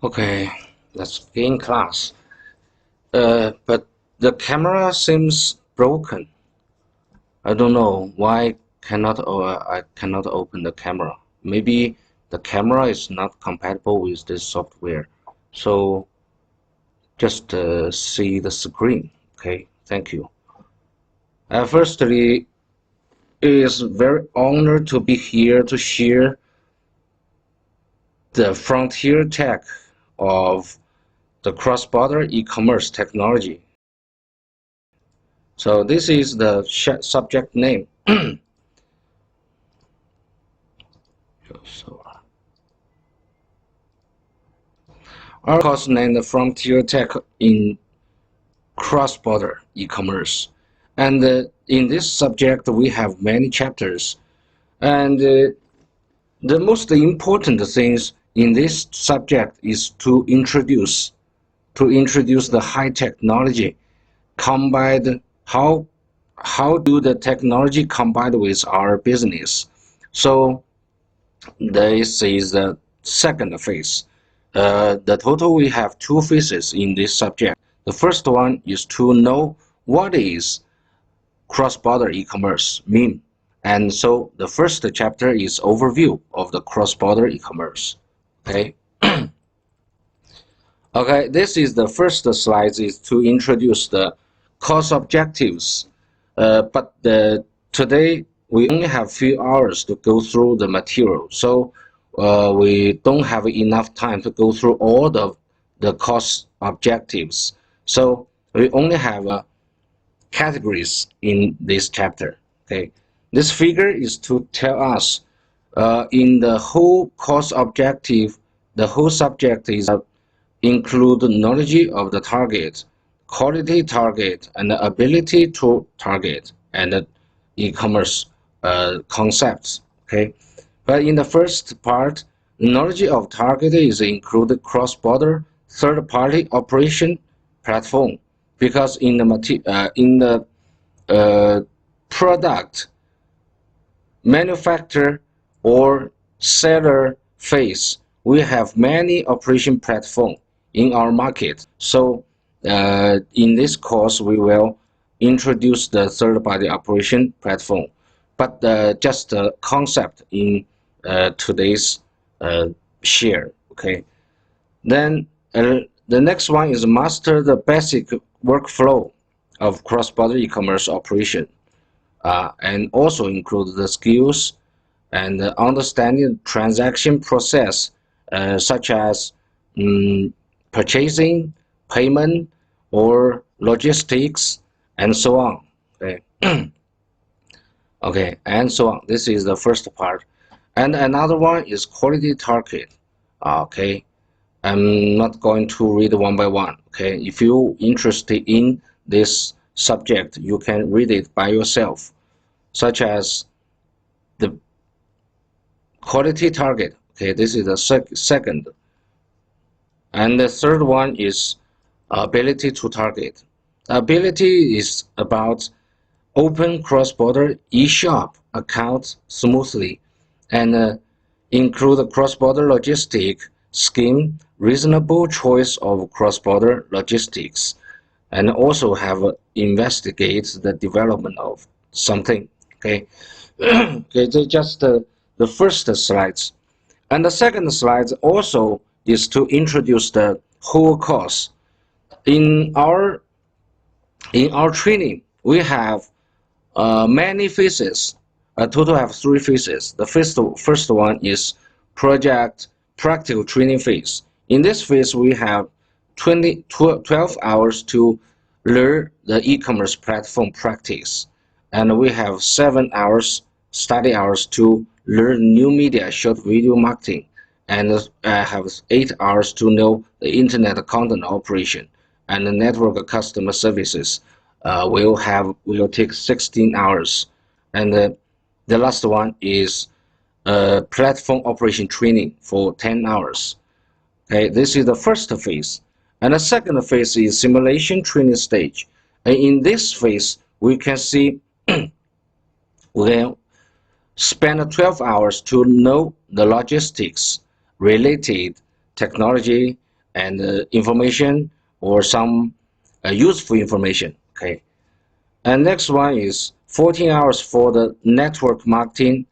Okay, let's begin class. But the camera seems broken. I don't know why I cannot open the camera. Maybe the camera is not compatible with this software. So just see the screen. Okay, thank you. Firstly, it is very honored to be here to share the frontier tech of the cross-border e-commerce technology. So this is the subject name. Our course named Frontier Tech in Cross-Border E-Commerce. And in this subject, we have many chapters. And the most important things in this subject is to introduce the high technology combined. How do the technology combined with our business? So this is the second phase. The total we have two phases in this subject. The first one is to know what is cross-border e-commerce mean. And so the first chapter is overview of the cross-border e-commerce. Okay. Okay, this is the first slide is to introduce the course objectives. But today we only have few hours to go through the material, so we don't have enough time to go through all the course objectives. So we only have categories in this chapter. Okay, this figure is to tell us in the whole course objective, the whole subject is include knowledge of the target, quality target, and the ability to target, and e-commerce concepts. Okay, but in the first part, knowledge of target is included cross-border third-party operation platform, because in the product manufacturer or seller phase, we have many operation platform in our market. So in this course, we will introduce the third-party operation platform, but just the concept in today's share. Okay, then the next one is master the basic workflow of cross-border e-commerce operation, and also include the skills and understanding transaction process, such as purchasing, payment, or logistics, and so on. Okay. Okay, and so on. This is the first part. And another one is quality target. Okay, I'm not going to read one by one. Okay, if you're interested in this subject, you can read it by yourself, such as the quality target. Okay, this is the second. And the third one is ability to target. Ability is about open cross-border e-shop account smoothly, and include cross-border logistic scheme, reasonable choice of cross-border logistics, and also have investigate the development of something. Okay. Okay, so just the first slides. And the second slide also is to introduce the whole course. In our training, we have many phases. A total of 3 phases. The first one is project practical training phase. In this phase, we have 12 hours to learn the e-commerce platform practice, and we have 7 hours study hours to learn new media short video marketing, and have 8 hours to know the internet content operation and the network customer services. Will take 16 hours, and the last one is platform operation training for 10 hours. Okay, this is the first phase, and the second phase is simulation training stage. And in this phase, we can see we'll spend 12 hours to know the logistics related technology, and information or some useful information. Okay, and next one is 14 hours for the network marketing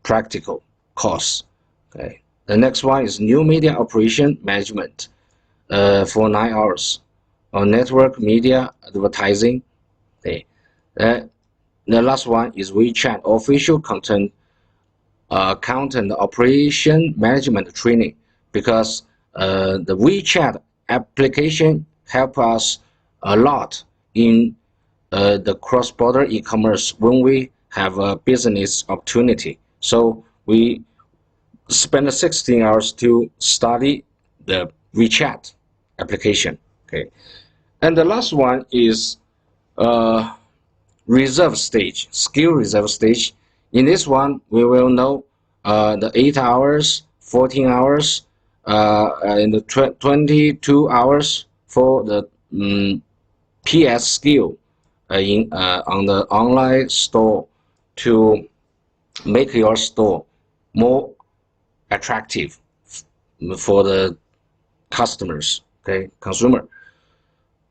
practical course. Okay, the next one is new media operation management for 9 hours on network media advertising. Okay, the last one is WeChat official content operation management training, because the WeChat application help us a lot in the cross-border e-commerce when we have a business opportunity. So we spend 16 hours to study the WeChat application. Okay, and the last one is reserve stage, skill reserve stage. In this one, we will know the 8 hours, 14 hours, and the 22 hours for the PS skill on the online store to make your store more attractive for the customers, okay, consumer.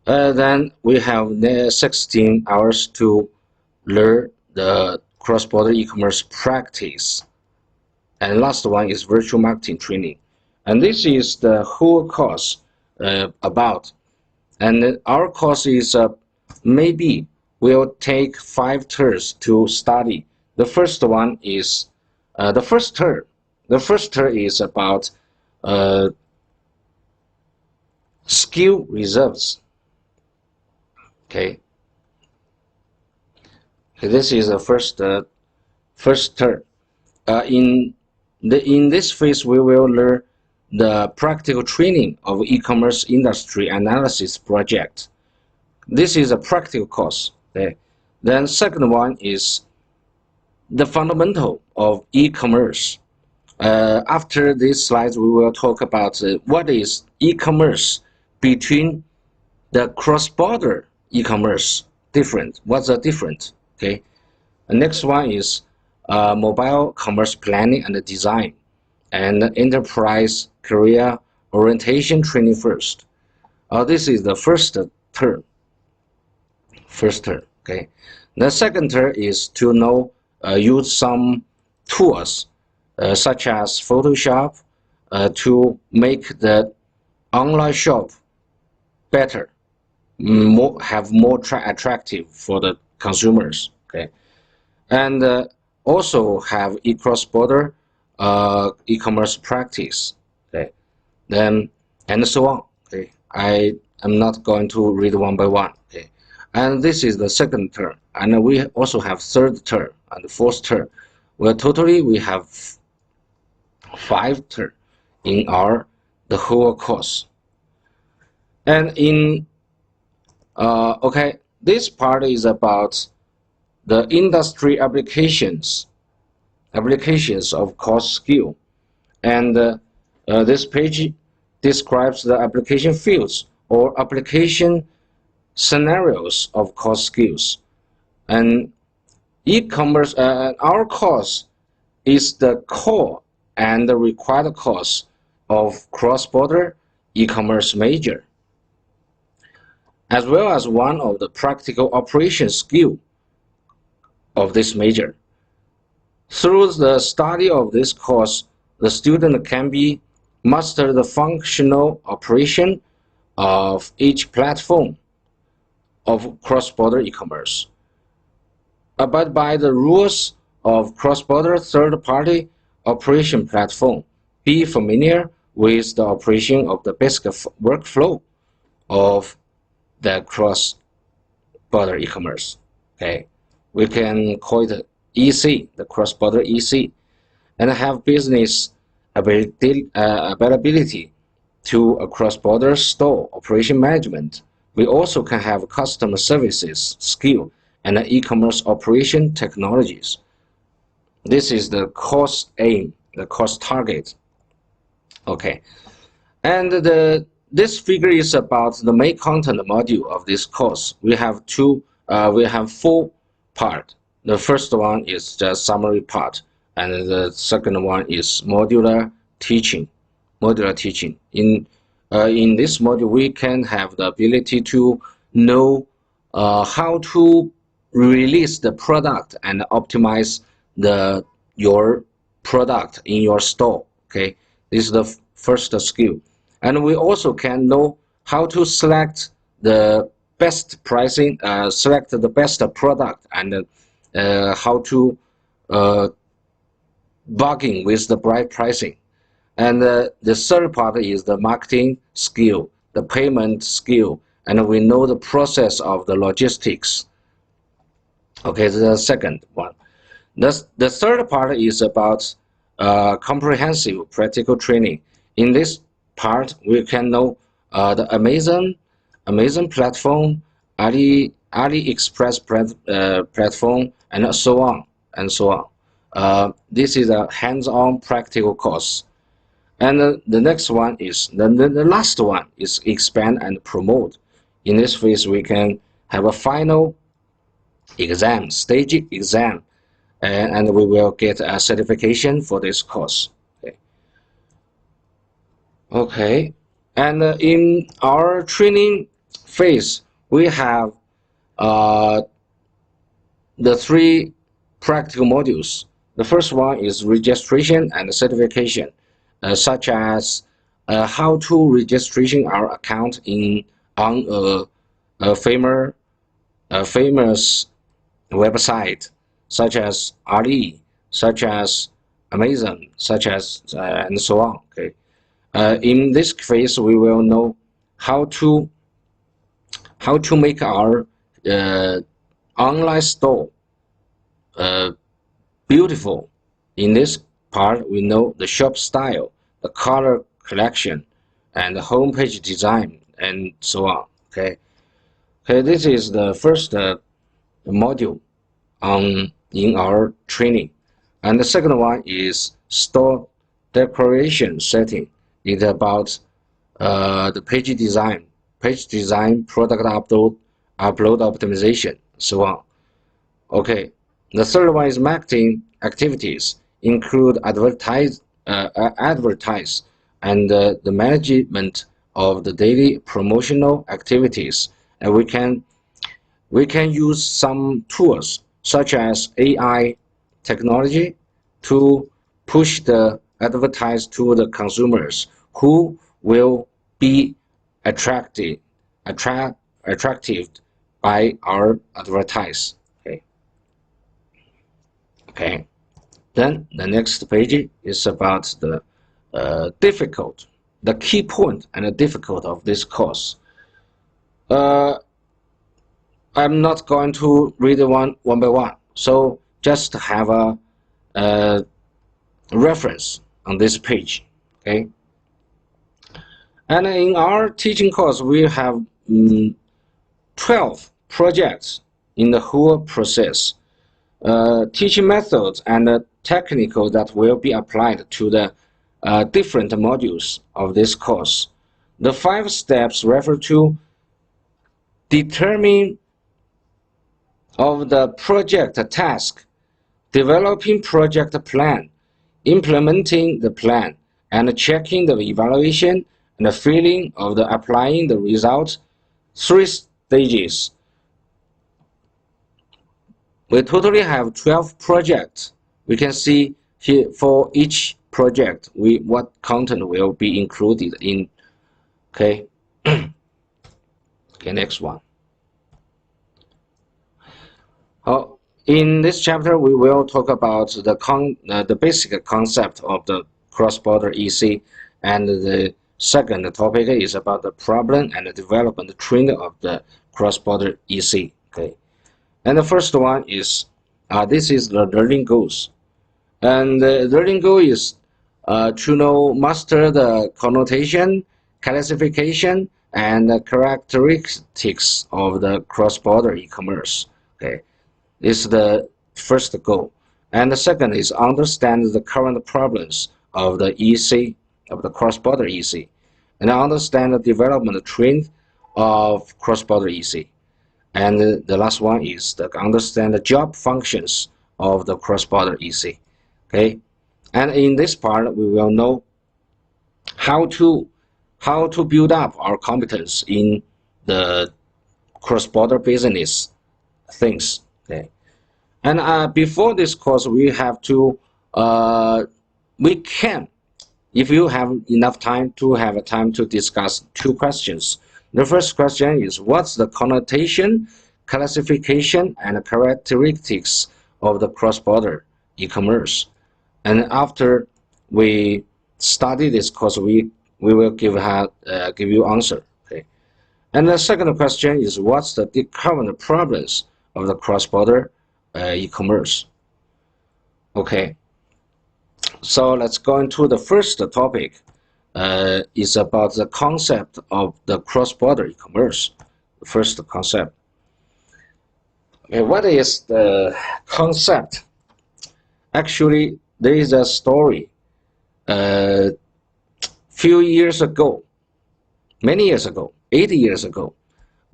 Then we have the 16 hours to learn the cross-border e-commerce practice. And last one is virtual marketing training. And this is the whole course about. And our course is maybe will take 5 terms to study. The first one is the first term. The first term is about skill reserves. Okay. This is the first term. In this phase, we will learn the practical training of e-commerce industry analysis project. This is a practical course. Okay. Then second one is the fundamental of e-commerce. After these slides, we will talk about what is e-commerce between the cross-border e-commerce different. What's the difference? Okay. The next one is mobile commerce planning and design, and enterprise career orientation training first. This is the first term. Okay. The second term is to know use some tools such as Photoshop to make the online shop better, more attractive for the consumers. Okay, and also have cross-border e-commerce practice. Okay, then and so on. Okay, I am not going to read one by one. Okay, and this is the second term, and we also have third term and fourth term. Well, totally we have 5 terms in the whole course. And in okay, this part is about the industry applications of course skill, and this page describes the application fields or application scenarios of course skills. And e-commerce, our course is the core and the required course of cross-border e-commerce major, as well as one of the practical operation skill of this major. Through the study of this course, the student can master the functional operation of each platform of cross-border e-commerce, abide by the rules of cross-border third-party operation platform, be familiar with the operation of the basic workflow of the cross-border e-commerce. Okay, we can call it EC, the cross-border EC, and have business availability to a cross-border store operation management. We also can have customer services skill and e-commerce operation technologies. This is the course aim, the course target. Okay, and this figure is about the main content module of this course. We have 4 parts. The first one is the summary part, and the second one is modular teaching. modular teaching. In this module, we can have the ability to know how to release the product and optimize your product in your store. Okay, this is the first skill, and we also can know how to select the best pricing, select the best product, and how to bargain with the right pricing. And the third part is the marketing skill, the payment skill, and we know the process of the logistics. Okay, the second one. The third part is about comprehensive practical training. In this part, we can know the Amazon platform, AliExpress platform, and so on and so on. This is a hands-on practical course. And the next one is the last one is expand and promote. In this phase, we can have a final exam, stage exam, and we will get a certification for this course. Okay. And in our training phase, we have the three practical modules. The first one is registration and certification, such as how to registration our account on a famous website, such as Ali, such as Amazon, such as and so on. Okay. In this phase, we will know how to make our online store beautiful. In this part, we know the shop style, the color collection, and the homepage design, and so on. Okay. Okay, this is the first module in our training, and the second one is store decoration setting. It's about the page design, product upload optimization, so on. Okay, the third one is marketing activities, include advertise and the management of the daily promotional activities, and we can use some tools such as AI technology to push the advertise to the consumers who will be attracted by our advertise. Okay. Then the next page is about the the key point and the difficult of this course. I'm not going to read one by one, so just have a reference on this page. Okay. And in our teaching course, we have 12 projects in the whole process. Teaching methods and technical that will be applied to the different modules of this course. The 5 steps refer to determining of the project task, developing project plan, implementing the plan, and checking the evaluation and the feeling of the applying the results. 3 stages. We totally have 12 projects. We can see here for each project what content will be included in. Okay. Okay, next one. In this chapter, we will talk about the basic concept of the cross-border EC, and the second topic is about the problem and the development trend of the cross-border EC. Okay, and the first one is this is the learning goals, and the learning goal is to master the connotation, classification, and the characteristics of the cross-border e-commerce. Okay. This is the first goal. And the second is understand the current problems of the EC, of the cross-border EC, and understand the development trend of cross-border EC. And the last one is to understand the job functions of the cross-border EC. Okay, and in this part we will know how to build up our competence in the cross-border business things. Okay, and before this course, we have to we can, if you have enough time, to have a time to discuss two questions. The first question is, what's the connotation, classification, and characteristics of the cross-border e-commerce? And after we study this course, we will give you answer. Okay. And the second question is, what's the current problems of the cross-border e-commerce? Okay. So let's go into the first topic. Is about the concept of the cross-border e-commerce. The first concept. Okay, what is the concept? Actually, there is a story. Few years ago, many years ago, 80 years ago,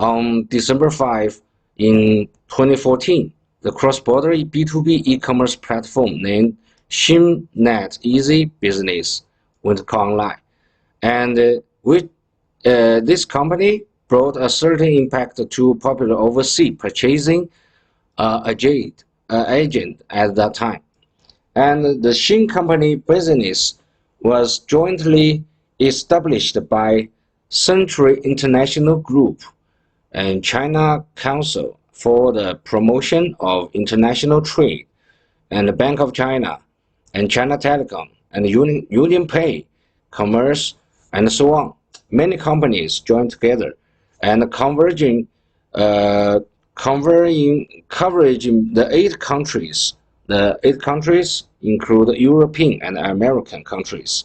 on December 5 in 2014, the cross-border B2B e-commerce platform named Xinnet Easy Business went online, and this company brought a certain impact to popular overseas purchasing agent at that time. And the Xin company business was jointly established by Century International Group and China Council for the Promotion of International Trade, and the Bank of China, and China Telecom, and Union Pay, Commerce, and so on. Many companies joined together and covering the 8 countries. The 8 countries include European and American countries,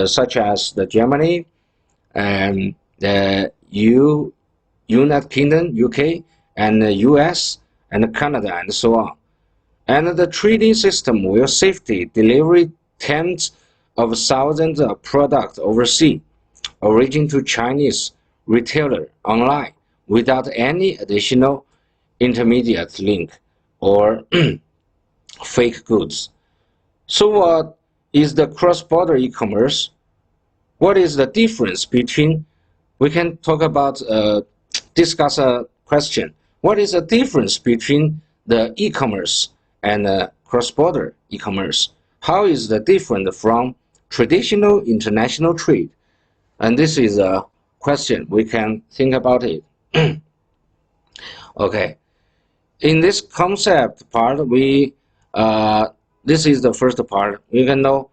such as the Germany and the United Kingdom, UK, and the US, and Canada, and so on. And the trading system will safely deliver tens of thousands of products overseas, origin to Chinese retailer online, without any additional intermediate link or fake goods. So what is the cross-border e-commerce? What is the difference between, we can talk about, discuss a question. What is the difference between the e-commerce and cross-border e-commerce? How is the different from traditional international trade? And this is a question we can think about it. Okay, in this concept part, this is the first part. We can know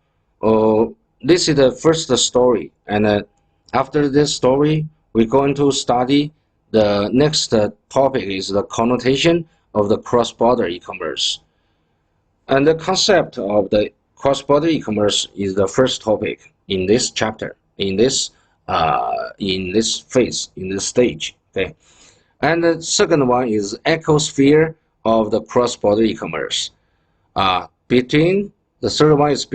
this is the first story, and after this story, we're going to study the next topic is the connotation of the cross-border e-commerce. And the concept of the cross-border e-commerce is the first topic in this chapter, in this phase, in this stage. Okay, and the second one is ecosphere of the cross-border e-commerce. Between the third one is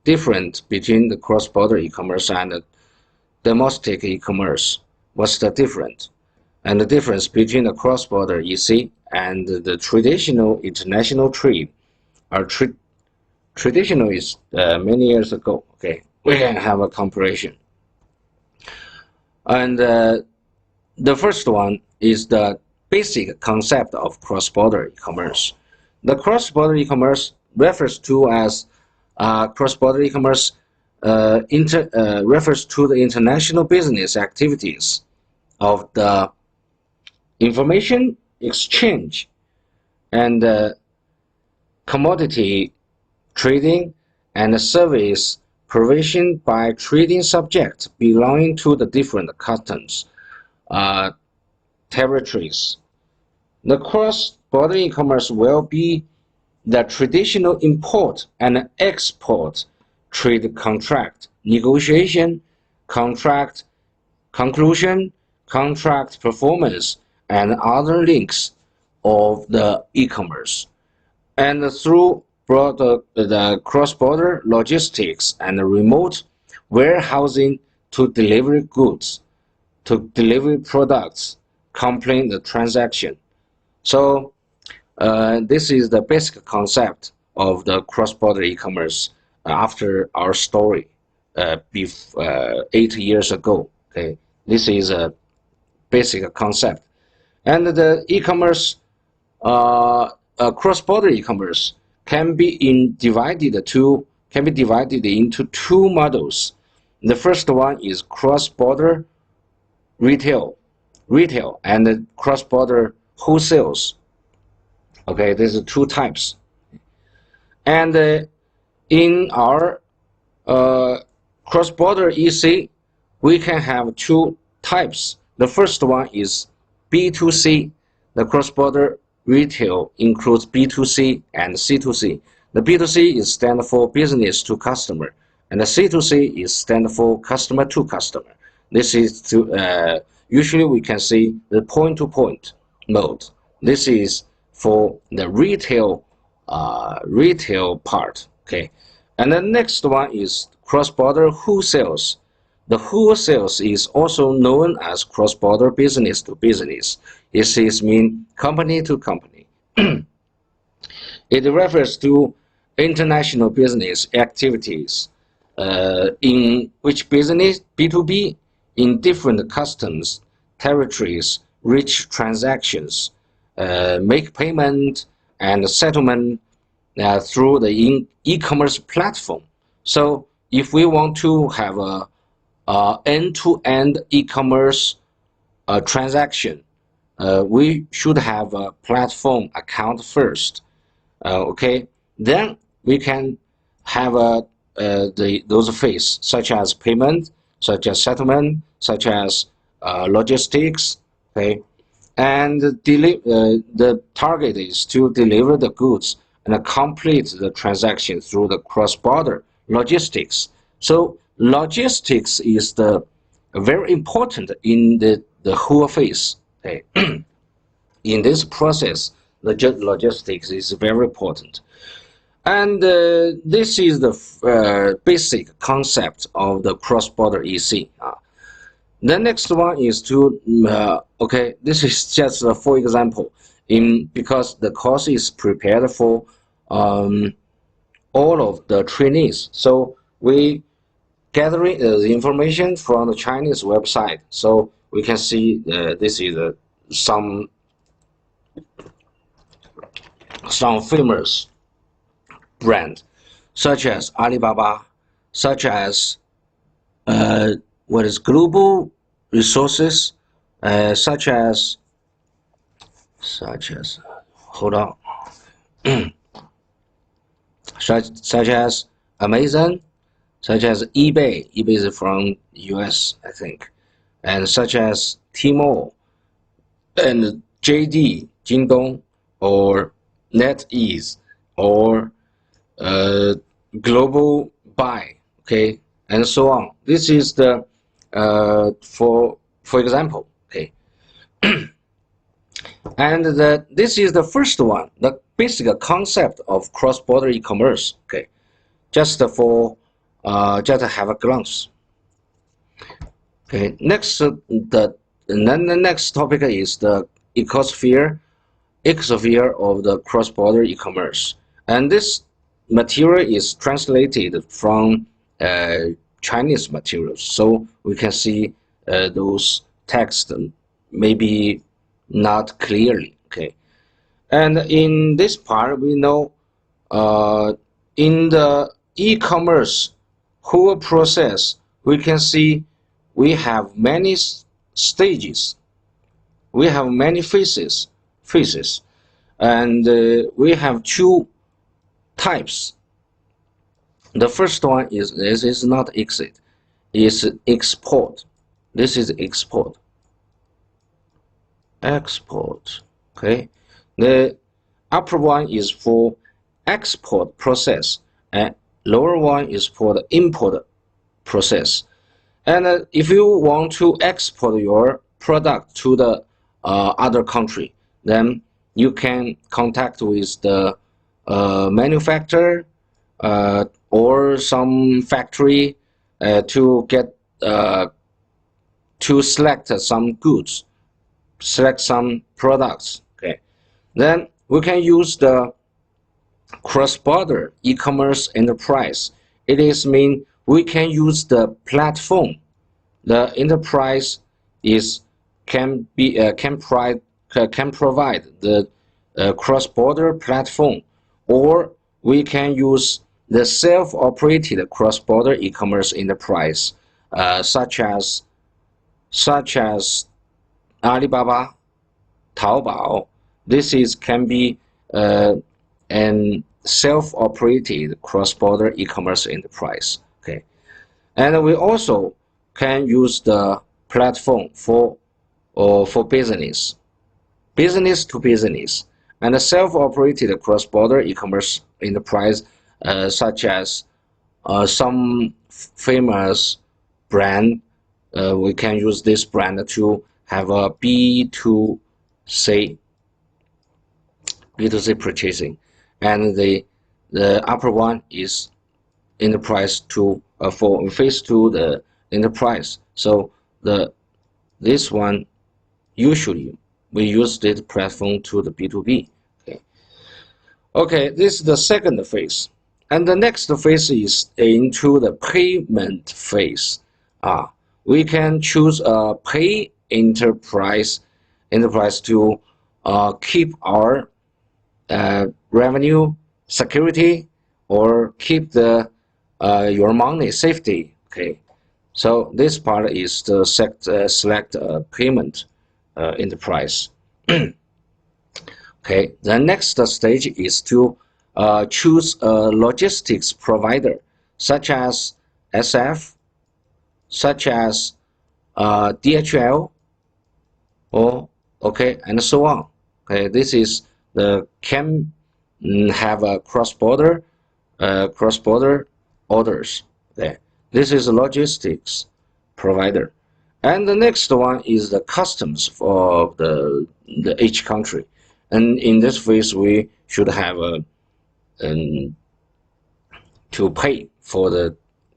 different between the cross-border e-commerce and the domestic e-commerce. What's the difference? And the difference between the cross-border EC and the traditional international trade. Traditional is many years ago. Okay, we can have a comparison. And the first one is the basic concept of cross-border e-commerce. The cross-border e-commerce refers to as cross-border e-commerce refers to the international business activities of the information exchange and commodity trading and service provision by trading subjects belonging to the different customs territories. The cross-border e-commerce will be the traditional import and export trade contract negotiation, contract conclusion, contract performance, and other links of the e-commerce. And through the cross-border logistics and remote warehousing to deliver goods, to deliver products, complete the transaction. So this is the basic concept of the cross-border e-commerce after our story 8 years ago. Okay, this is a basic concept. And the e-commerce, cross-border e-commerce can be divided into two models. The first one is cross-border retail and cross-border wholesales. Okay, there's two types. And in our cross-border EC, we can have two types. The first one is B2C. The cross-border retail includes B2C and C2C. The B2C is stand for business to customer, and the C2C is stand for customer to customer. This is usually we can see the point-to-point mode. This is for the retail part. Okay, and the next one is cross-border wholesales. The wholesales is also known as cross-border business to business. It mean company to company. It refers to international business activities in which business B2B in different customs territories reach transactions, make payment and settlement through the e-commerce platform. So if we want to have a end-to-end e-commerce transaction, we should have a platform account first. Okay, then we can have those phases such as payment, such as settlement, such as logistics. Okay, and the target is to deliver the goods and complete the transaction through the cross-border logistics. So logistics is very important in the whole phase. Okay. In this process, the logistics is very important. And this is the basic concept of the cross-border EC. The next one is okay, this is just for example, because the course is prepared for all of the trainees. So we gathering the information from the Chinese website. So we can see this is some famous brand, such as Alibaba, such as what is Global Resources, such as hold on, such as Amazon, such as eBay. eBay is from US, I think, and such as Tmall and JD, Jingdong, or NetEase, or Global Buy, okay, and so on. This is the for example, okay. And this is the first one, the basic concept of cross-border e-commerce. Okay, just for just have a glance. Okay, next the next topic is the ecosphere of the cross-border e-commerce, and this material is translated from Chinese materials, so we can see those text maybe not clearly. Okay, and in this part we know in the e-commerce whole process we can see we have many stages, we have many phases, and we have two types. The first one is this is not exit, is export. This is export. Okay, the upper one is for export process and lower one is for the import process. And if you want to export your product to the other country, then you can contact with the manufacturer or some factory to get to select some goods, select some products. Okay, then we can use the cross-border e-commerce enterprise. It is mean we can use the platform. The enterprise can provide the cross-border platform, or we can use the self-operated cross-border e-commerce enterprise, such as Alibaba, Taobao. This can be an self-operated cross-border e-commerce enterprise. Okay, and we also can use the platform for business to business, and a self-operated cross-border e-commerce enterprise, such as some famous brand. We can use this brand to have a B2C purchasing, and the upper one is enterprise to for phase 2 the enterprise. So this one usually we use this platform to the B2B. Okay, this is the second phase, and the next phase is into the payment phase. We can choose a pay enterprise to keep our revenue security, or keep the your money safety. Okay, so this part is the select payment enterprise. Okay, the next stage is to choose a logistics provider, such as SF, such as DHL, or and so on. Okay, this is the can have a cross-border orders. Okay, this is a logistics provider, and the next one is the customs for the each country. And in this phase, we should have to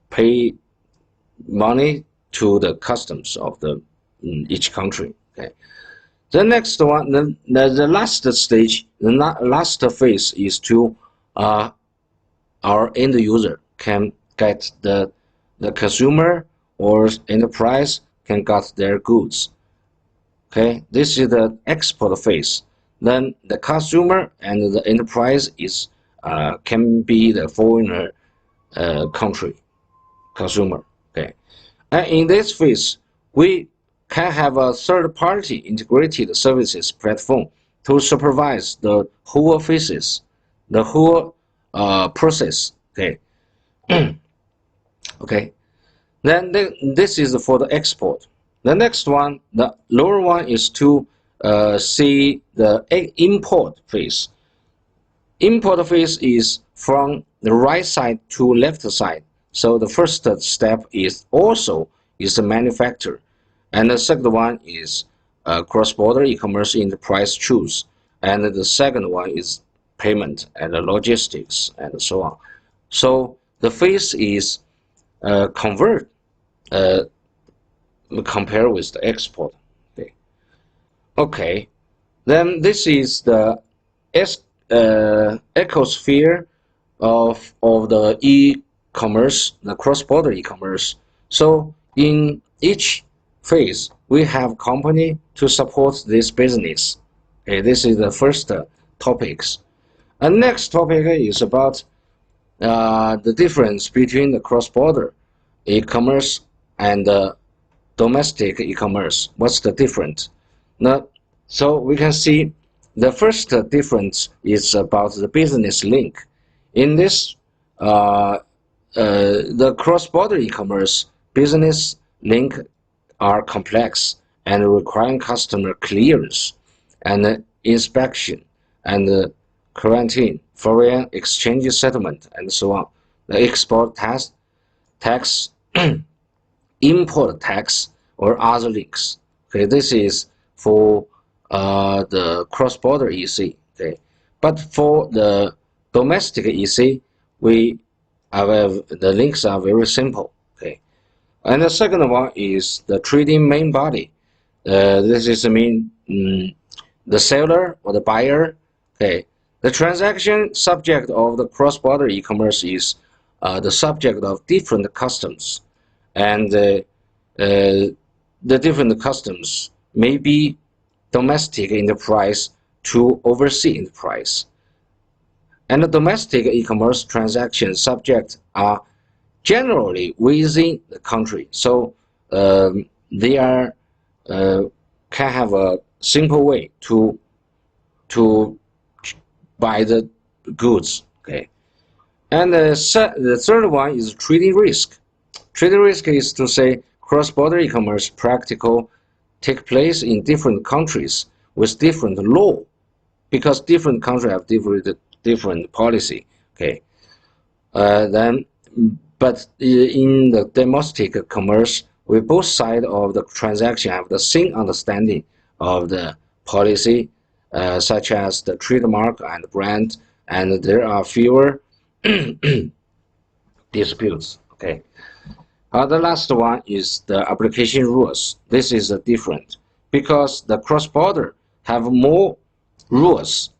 pay money to the customs of the each country. Okay. The next one, the last stage, the last phase is to our end user can get the consumer or enterprise can get their goods. Okay, this is the export phase. Then the consumer and the enterprise is can be the foreigner country consumer. Okay, and in this phase, we can have a third-party integrated services platform to supervise the whole phases, the whole process. Okay, okay. Then this is for the export. The next one, the lower one, is to see the import phase. Import phase is from the right side to left side. So the first step is the manufacturer, and the second one is cross-border e-commerce enterprise choose, and the second one is payment and logistics and so on. So the phase is convert. Compare with the export. Okay, then this is the ecosphere of the e-commerce, the cross-border e-commerce. So in each phase, we have company to support this business. Okay, this is the first topics. And next topic is about the difference between the cross-border e-commerce and domestic e-commerce. What's the difference? Now, so we can see the first difference is about the business link. In this, the cross-border e-commerce business link are complex and requiring customer clearance and inspection and quarantine, foreign exchange settlement, and so on. The export tax, import tax, or other links. Okay, this is for the cross-border EC. Okay, but for the domestic EC, we have the links are very simple. Okay, and the second one is the trading main body. This is the seller or the buyer. Okay, the transaction subject of the cross-border e-commerce is the subject of different customs, and the different customs may be domestic enterprise to overseas enterprise. And the domestic e-commerce transaction subjects are generally within the country, so they are can have a simple way to buy the goods. Okay, and the third one is trading risk. Trading risk is to say cross-border e-commerce practical take place in different countries with different law, because different countries have different policy. Okay, but in the domestic commerce, we both sides of the transaction have the same understanding of the policy, such as the trademark and brand, and there are fewer disputes. Okay. The last one is the application rules. This is different because the cross-border have more rules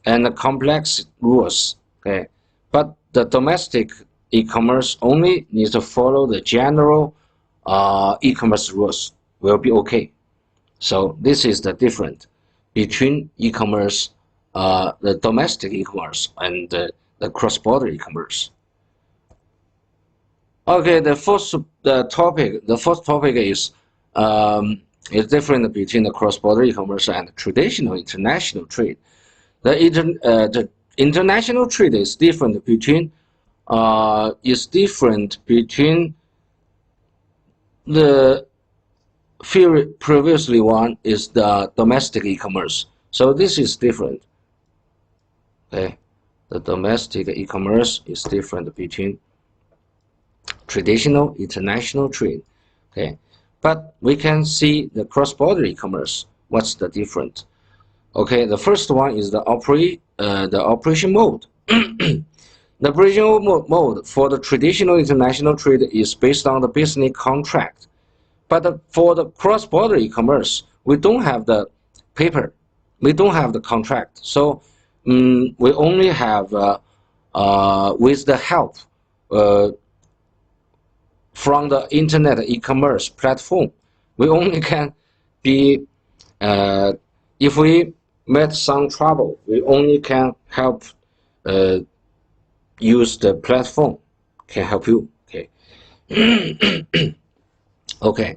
and complex rules. Okay, but the domestic e-commerce only needs to follow the general e-commerce rules will be okay. So this is the difference between e-commerce, the domestic e-commerce and the cross-border e-commerce. Okay, the first topic is different between the cross-border e-commerce and traditional international trade. The international trade is different between the previously one is the domestic e-commerce. So this is different. Okay, the domestic e-commerce is different between traditional international trade. Okay, but we can see the cross-border e-commerce. What's the difference? Okay, the first one is the operation mode. The operation mode for the traditional international trade is based on the business contract, but for the cross-border e-commerce, we don't have the paper, we don't have the contract. So we only have with the help from the internet e-commerce platform, we only can be if we met some trouble, we only can help use the platform, can help you. Okay. Okay,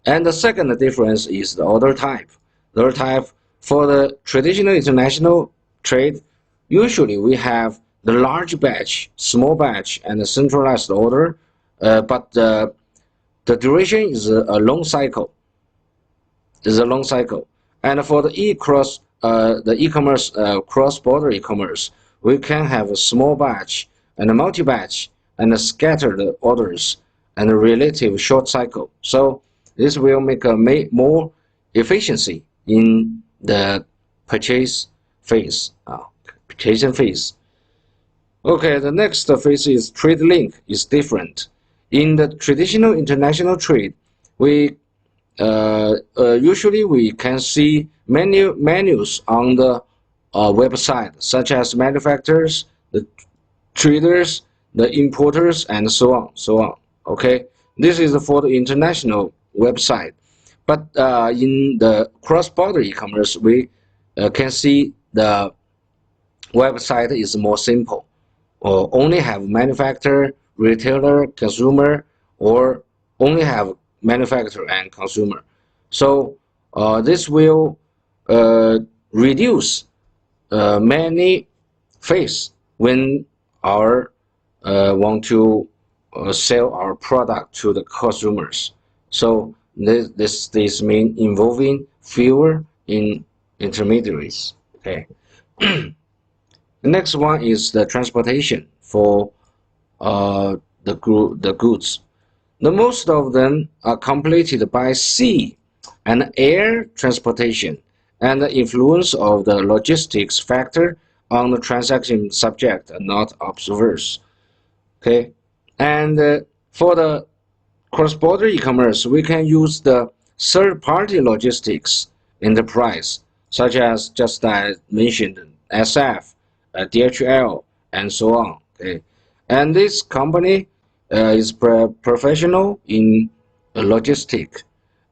and the second difference is the order type. The order type for the traditional international trade, usually we have the large batch, small batch, and the centralized order, but the duration is a long cycle. And for the e-commerce cross-border e-commerce, we can have a small batch and a multi-batch and a scattered orders and a relative short cycle. So this will make more efficiency in the purchase phase. Purchasing phase. Okay, the next phase is trade link is different. In the traditional international trade, we usually we can see menus on the website, such as manufacturers, the traders, the importers, and so on. Okay, this is for the international website, but in the cross-border e-commerce, we can see the website is more simple, or only have manufacturer, retailer, consumer, or only have manufacturer and consumer. So this will reduce many phases when our want to sell our product to the consumers. So this means involving fewer intermediaries. Okay. The next one is the transportation for the goods. The most of them are completed by sea and air transportation, and the influence of the logistics factor on the transaction subject are not observers. Okay, and for the cross-border e-commerce, we can use the third-party logistics enterprise, such as just I mentioned SF, DHL, and so on. Okay, And this company is professional in logistics,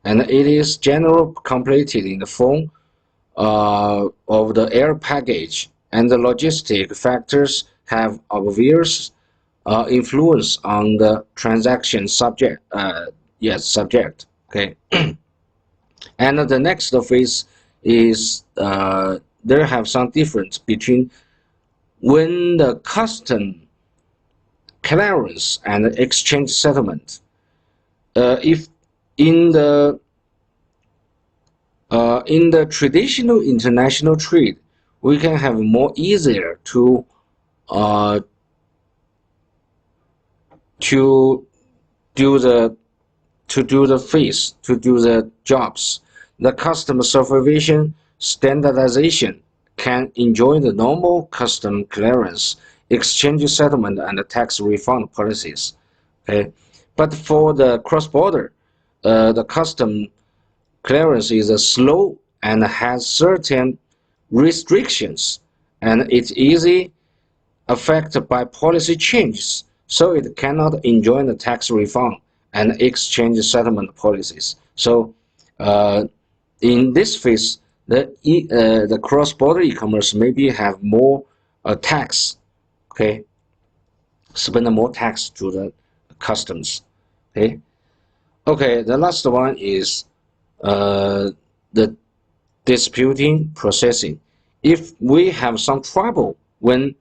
and it is generally completed in the form of the air package, and the logistic factors have obvious influence on the transaction subject. Yes, subject. Okay. And the next phase is there have some difference between when the custom clearance and exchange settlement. If in the traditional international trade, we can have more easier to uh, to do the to do the jobs. The customer supervision standardization can enjoy the normal custom clearance, exchange settlement, and tax refund policies. Okay, but for the cross-border, the custom clearance is slow and has certain restrictions, and it's easy affected by policy changes, so it cannot enjoy the tax refund and exchange settlement policies. So, in this phase, the cross-border e-commerce maybe have more tax, okay, spend more tax to the customs, okay. Okay, the last one is the disputing processing. If we have some trouble when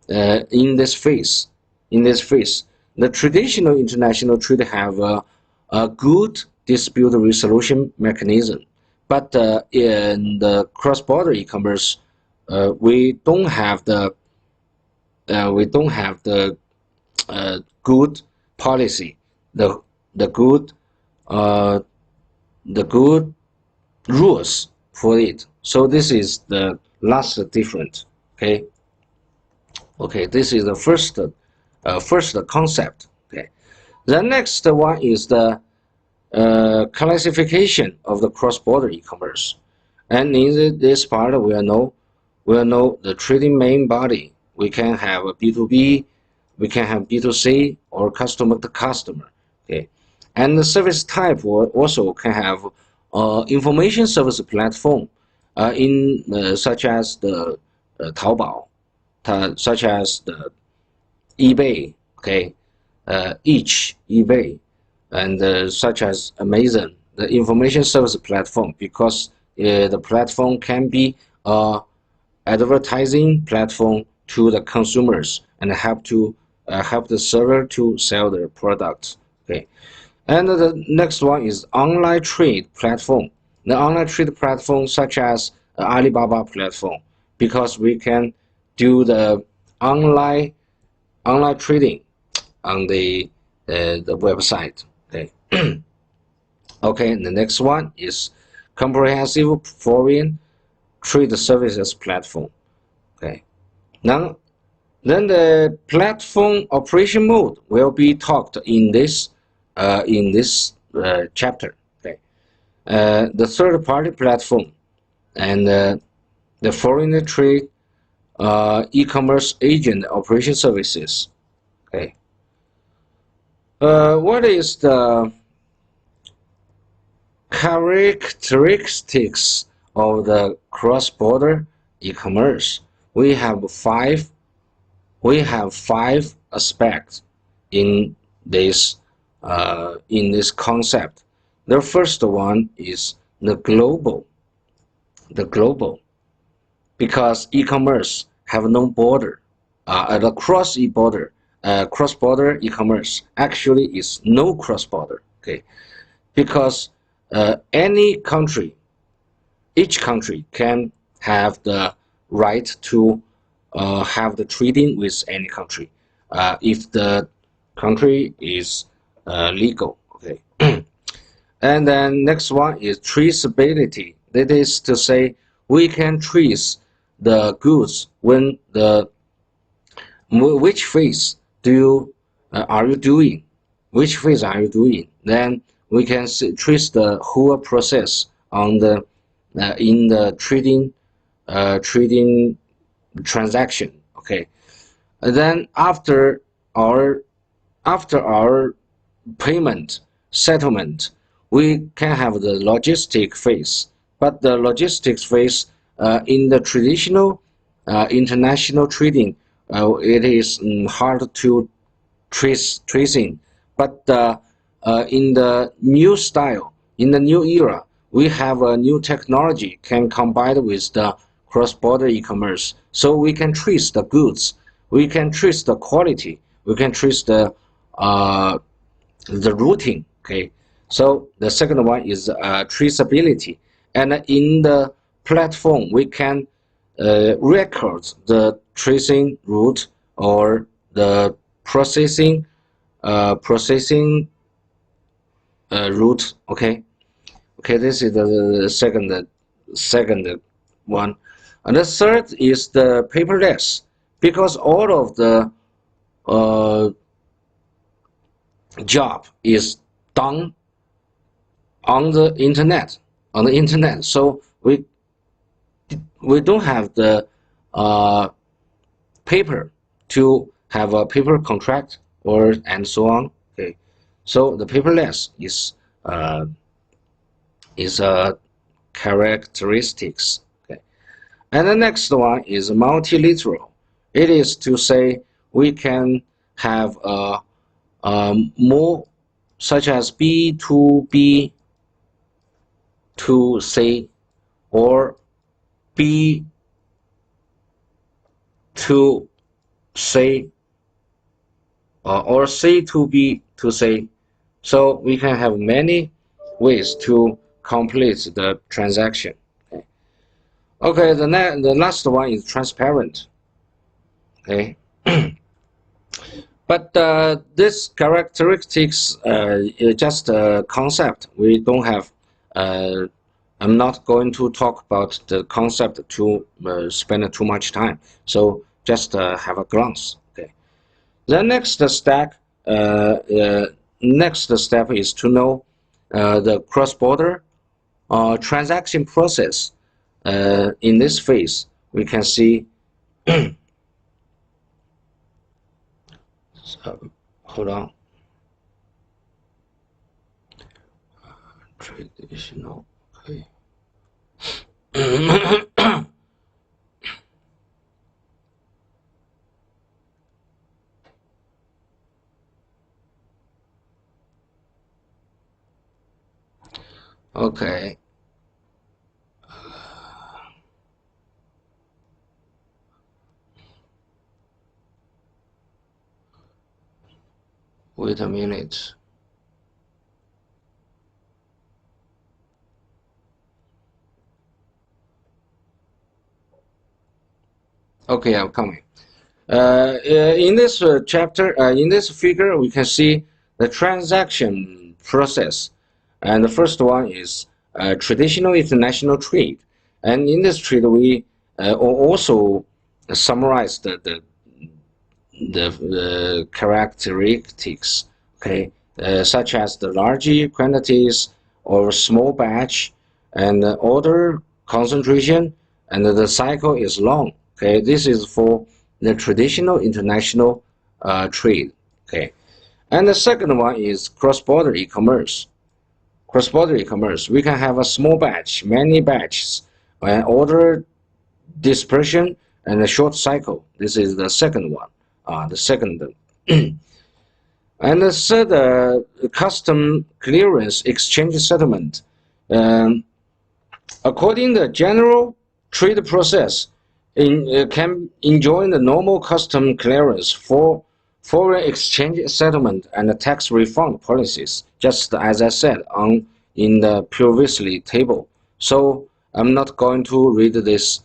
in this phase, the traditional international trade have a good dispute resolution mechanism, but in the cross-border e-commerce, we don't have the good policy, the the good uh, the good rules for it. So this is the last difference. Okay. Okay, this is the first concept. Okay, the next one is the classification of the cross-border e-commerce, and in this part we'll know the trading main body. We can have a B2B, we can have B2C, or customer to customer. Okay, and the service type also can have information service platform in such as the Taobao, such as the eBay, okay, eBay, and such as Amazon, the information service platform, because the platform can be advertising platform to the consumers and help the seller to sell their products. Okay, and the next one is online trade platform. The online trade platform such as Alibaba platform, because we can do the online trading on the website. Okay. Okay. The next one is comprehensive foreign trade services platform. Okay. Now, then the platform operation mode will be talked in this chapter. Okay. The third party platform and the foreign trade e-commerce agent operation services. Okay. What is the characteristics of the cross-border e-commerce? We have five aspects in this concept. The first one is the global, because e-commerce have no border. The cross-border e-commerce actually is no cross-border. Okay, because each country can have the right to have the trading with any country if the country is legal. Okay. And then next one is traceability. That is to say, we can trace the goods when which phase are you doing, which phase are you doing. Then we can trace the whole process on the in the trading transaction. Okay, and then after our payment settlement, we can have the logistic phase. But the logistics phase in the traditional international trading, it is hard to tracing. But in the new style, in the new era, we have a new technology can combine with the cross-border e-commerce, so we can trace the goods, we can trace the quality, we can trace the routing. Okay, so the second one is traceability, and in the platform we can record the tracing route or the processing route. Okay, this is the second one. And the third is the paperless, because all of the job is done on the internet. So we don't have the paper to have a paper contract or and so on. Okay, so the paperless is characteristics. Okay, and the next one is multilateral. It is to say we can have more, such as B2B to C or B to C or C to B to C. So we can have many ways to complete the transaction. Okay, the last one is transparent. Okay. But this characteristics is just a concept. We don't have. I'm not going to talk about the concept to spend too much time. So just have a glance. Okay. The next step is to know the cross-border transaction process. In this phase, we can see. So, hold on. Traditional. Okay. Okay. Wait a minute. Okay, I'm coming. In this chapter, in this figure, we can see the transaction process. And the first one is traditional international trade. And in this trade, we also summarize the characteristics, okay, such as the large quantities or small batch, and order concentration, and the cycle is long. Okay, this is for the traditional international trade. Okay, and the second one is cross-border e-commerce. Cross-border e-commerce, we can have a small batch, many batches, and order dispersion and a short cycle. This is the second one. The second. And the third, custom clearance exchange settlement. According to the general trade process, can enjoy the normal custom clearance for foreign exchange settlement and tax refund policies, just as I said in the previously table. So I'm not going to read this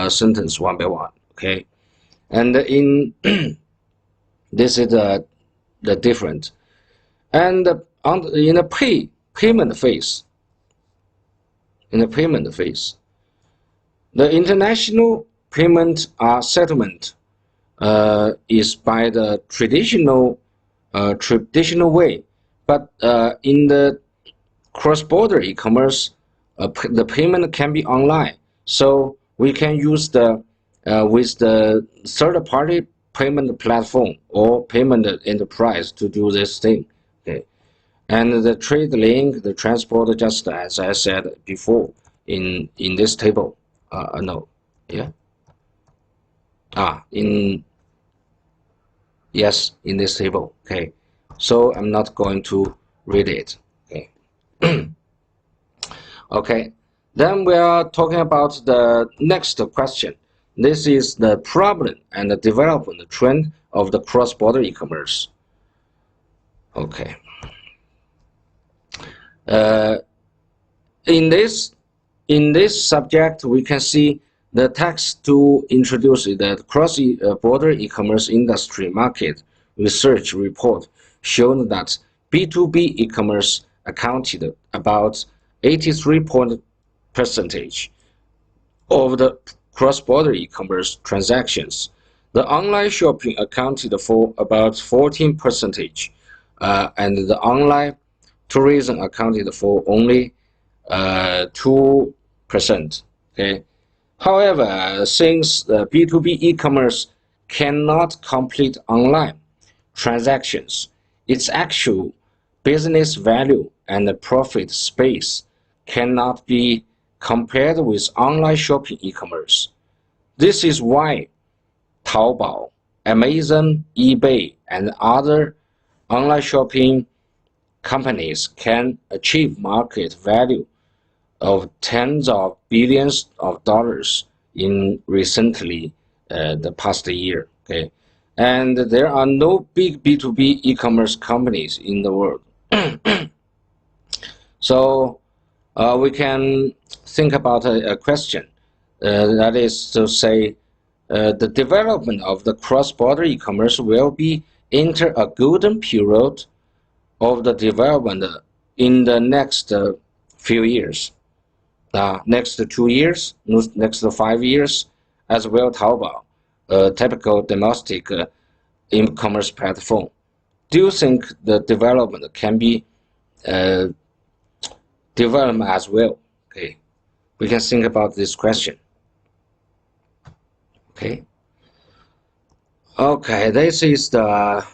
sentence one by one. Okay, and in this is the different, and in the payment phase. In the payment phase, the international payment settlement is by the traditional way, but in the cross-border e-commerce, the payment can be online. So we can use the with the third-party payment platform or payment enterprise to do this thing. Okay, and the trade link, the transport, just as I said before in this table. No, yeah. Yes, in this table. Okay, so I'm not going to read it. Okay. Okay, then we are talking about the next question. This is the problem and the development trend of the cross-border e-commerce. Okay. In this subject, we can see the text to introduce the cross-border e-commerce industry market research report showed that B2B e-commerce accounted about 83% of the cross-border e-commerce transactions. The online shopping accounted for about 14%, and the online tourism accounted for only 2%. Okay. However, since the B2B e-commerce cannot complete online transactions, its actual business value and profit space cannot be compared with online shopping e-commerce. This is why Taobao, Amazon, eBay, and other online shopping companies can achieve market value of tens of billions of dollars in recently the past year. Okay, and there are no big B2B e-commerce companies in the world. So we can think about a question, that is to say, the development of the cross-border e-commerce will be enter a golden period of the development in the next few years. Next 2 years, next 5 years, as well Taobao, a typical domestic e-commerce platform. Do you think the development can be developed as well? Okay, we can think about this question. Okay. Okay, this is the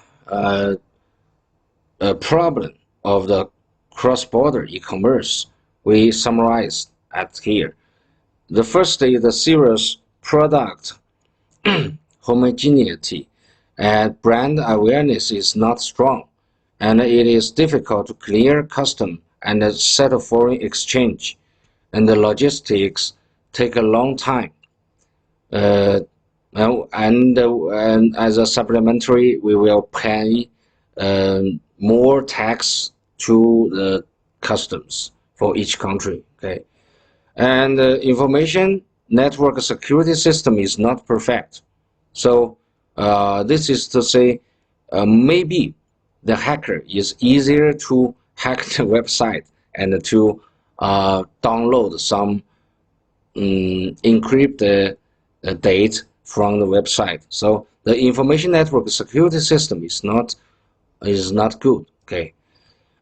problem of the cross-border e-commerce we summarized at here. The first is the serious product homogeneity, and brand awareness is not strong, and it is difficult to clear custom and settle foreign exchange, and the logistics take a long time. And as a supplementary, we will pay more tax to the customs for each country. Okay, and the information network security system is not perfect. So this is to say, maybe the hacker is easier to hack the website and to download some encrypted data from the website. So the information network security system is not good. Okay,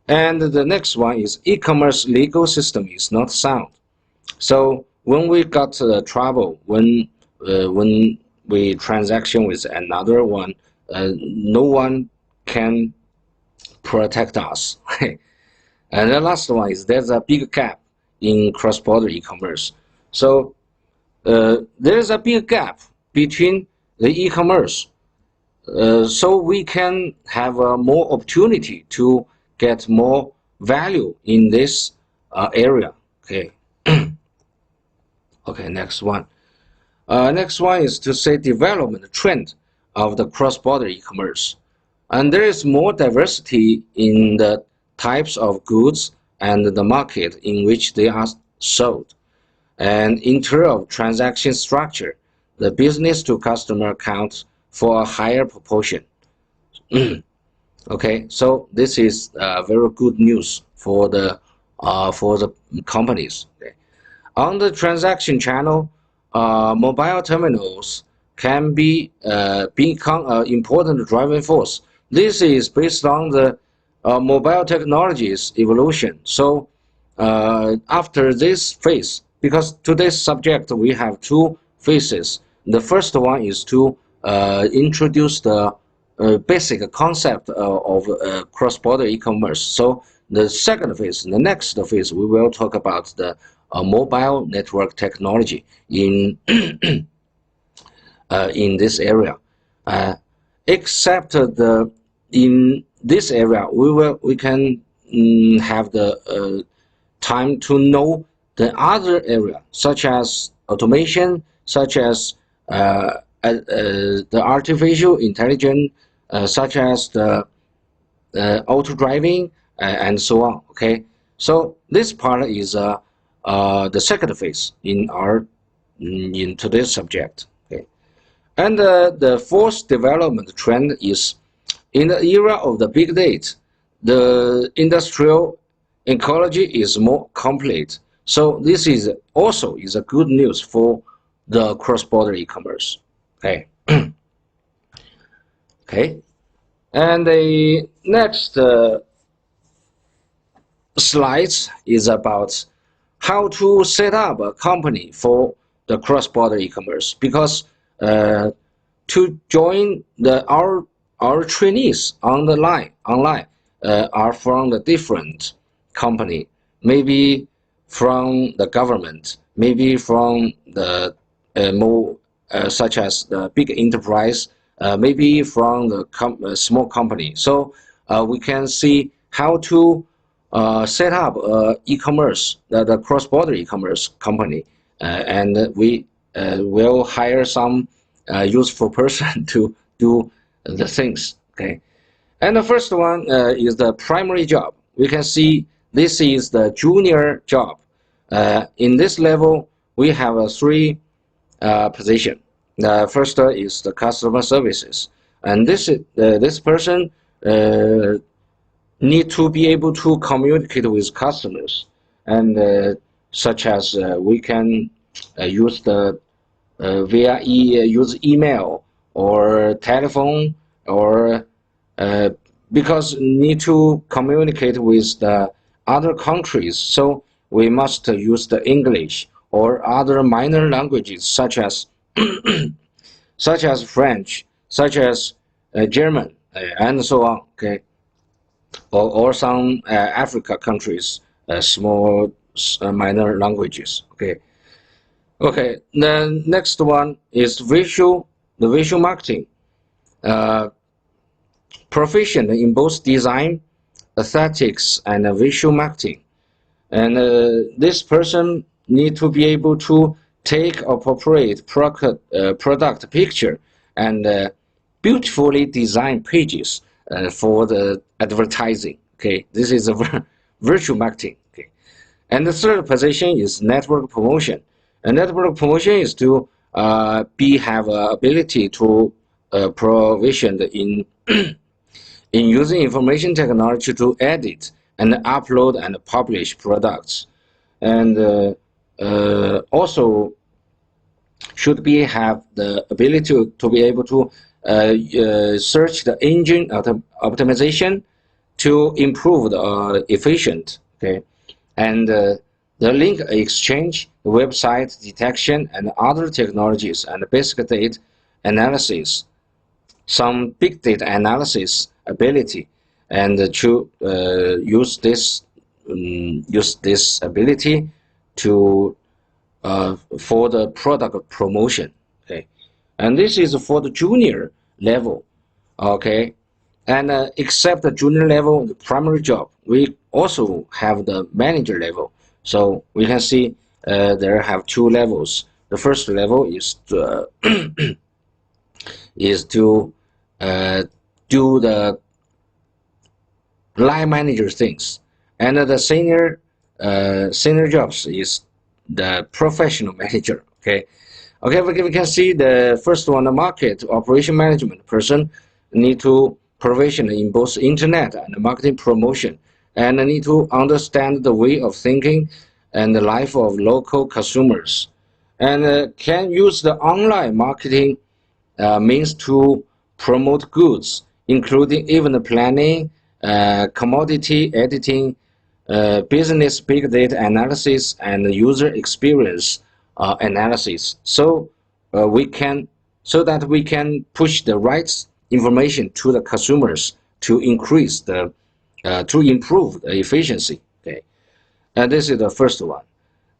and the next one is e-commerce legal system is not sound. So when we got trouble, when we transaction with another one, no one can protect us. And the last one is there's a big gap in cross-border e-commerce. So there's a big gap between the e-commerce, so we can have more opportunity to get more value in this area. Okay. Okay, next one. Next one is to say development trend of the cross-border e-commerce, and there is more diversity in the types of goods and the market in which they are sold. And in terms of transaction structure, the business to customer accounts for a higher proportion. Okay, so this is very good news for the companies. Okay. On the transaction channel, mobile terminals can become an important driving force. This is based on the mobile technologies evolution. So after this phase, because today's subject we have two phases. The first one is to introduce the basic concept of cross-border e-commerce. So the second phase, the next phase, we will talk about the mobile network technology in in this area. Except the in this area, we can have the time to know the other area, such as automation, such as the artificial intelligence, such as the auto driving, and so on. Okay, so this part is the second phase in our in today's subject. Okay, and the fourth development trend is in the era of the big data, the industrial ecology is more complete. So this is also is a good news for the cross-border e-commerce. Okay. Okay. And the next slides is about how to set up a company for the cross-border e-commerce, because to join our trainees on the line online are from the different company, maybe from the government, maybe from the more such as the big enterprise, maybe from the small company. So we can see how to set up e-commerce, the cross-border e-commerce company, and we will hire some useful person to do the things. Okay, and the first one is the primary job. We can see this is the junior job. In this level, we have three position. The first is the customer services, and this person need to be able to communicate with customers, and such as we can use the use email or telephone, or because need to communicate with the other countries, so we must use the English or other minor languages such as such as French, such as German, and so on. Okay, or some Africa countries, small minor languages. Okay. Okay. The next one is the visual marketing. Proficient in both design, aesthetics, and visual marketing. And this person need to be able to take appropriate product picture and beautifully design pages for the advertising. Okay, this is a virtual marketing. Okay, and the third position is network promotion. And network promotion is to have ability to provision in in using information technology to edit and upload and publish products, and also should be have the ability to be able to search the engine optimization to improve the efficient. Okay, and the link exchange, the website detection, and other technologies, and basic data analysis, some big data analysis ability, and to use this ability to for the product promotion. Okay, and this is for the junior level. Okay, and except the junior level, the primary job, we also have the manager level. So we can see there have two levels. The first level is to is to do the line manager things, and the senior jobs is the professional manager. Okay, okay, we can see the first one, the market operation management person need to provision in both internet and marketing promotion, and need to understand the way of thinking and the life of local consumers, and can use the online marketing means to promote goods, including event planning, commodity editing, business big data analysis, and user experience analysis. So we can so that we can push the right information to the consumers to increase the to improve the efficiency. Okay, and this is the first one.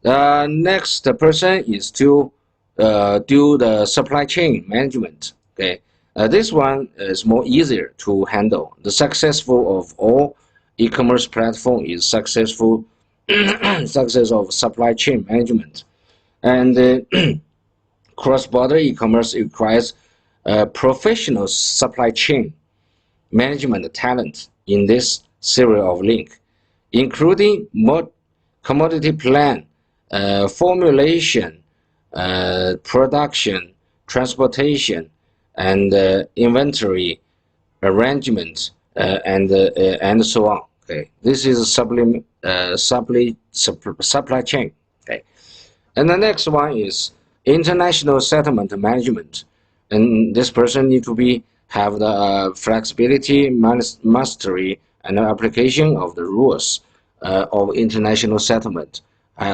The next person is to do the supply chain management. Okay, this one is more easier to handle. The successful of all e-commerce platform is successful success of supply chain management, and cross-border e-commerce requires professional supply chain management talent in this series of link, including commodity plan, formulation, production, transportation, and inventory arrangement, and so on. Okay, this is supply chain. Okay, and the next one is international settlement management, and this person need to be have the flexibility, mastery, and application of the rules of international settlement.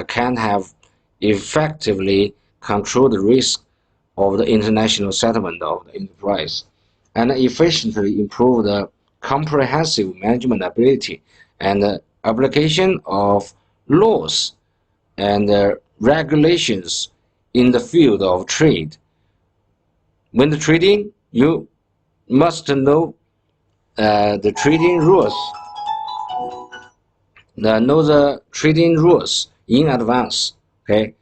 Can have effectively control the risk of the international settlement of the enterprise, and efficiently improve the comprehensive management ability and application of laws and regulations in the field of trade. When the trading, you must know the trading rules. Know the trading rules in advance. Okay,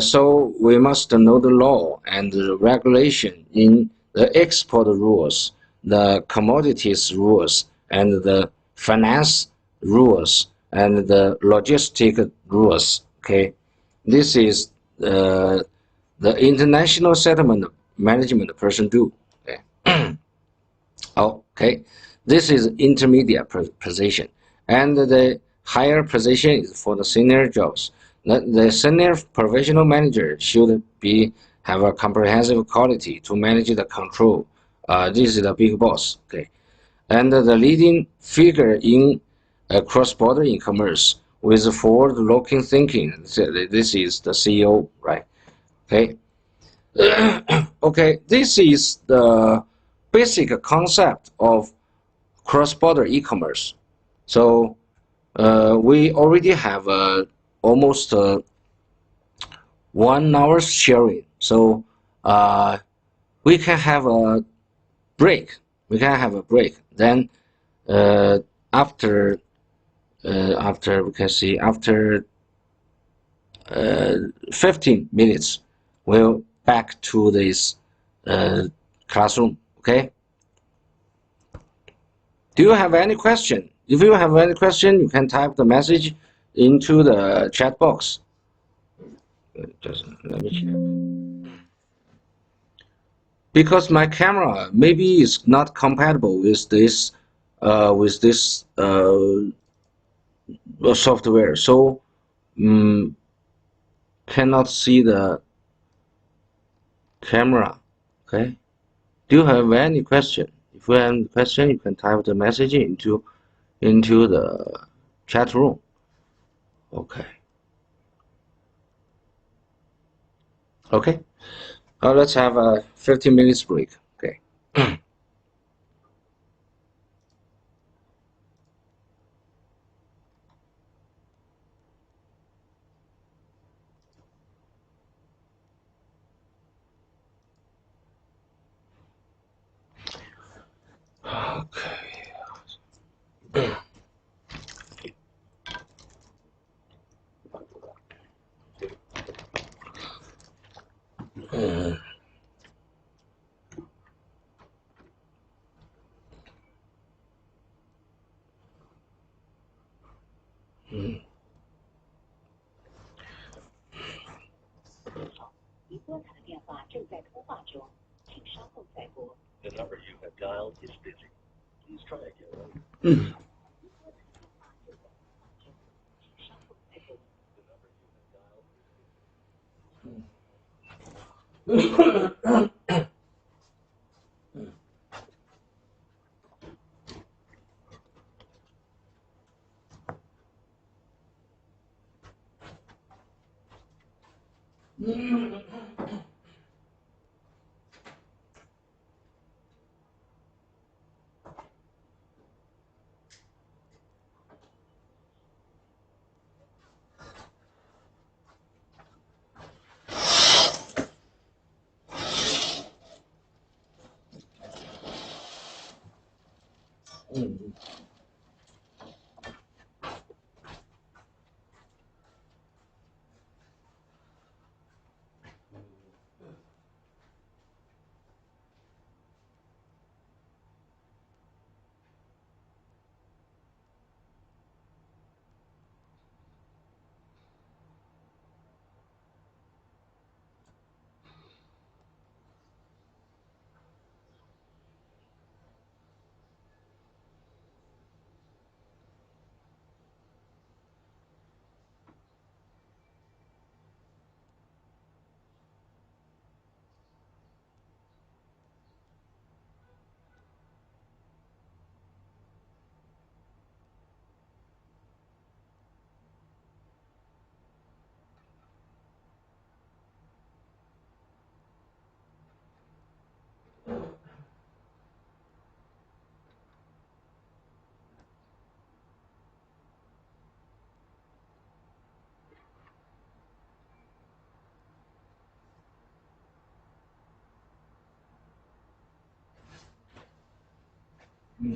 so we must know the law and the regulation in the export rules, the commodities rules, and the finance rules, and the logistic rules. Okay, this is the international settlement management person do. Okay. Okay, this is intermediate position, and the higher position is for the senior jobs. The senior professional manager should be have a comprehensive quality to manage the control. This is the big boss. Okay, and the leading figure in cross-border e-commerce with forward-looking thinking. This is the CEO, right? Okay. Okay, this is the basic concept of cross-border e-commerce. So we already have almost 1 hour sharing. So we can have a break. We can have a break. Then after we can see after 15 minutes, we'll back to this classroom. Okay. Do you have any question? If you have any question, you can type the message into the chat box. Just let me check. Because my camera maybe is not compatible with this software, so cannot see the camera. Okay. Do you have any question? If you have a question, you can type the message into the chat room. Okay. Okay. Let's have a 15 minutes break. Okay. Okay. The number you have dialed is busy. Please try again. 嗯嗯嗯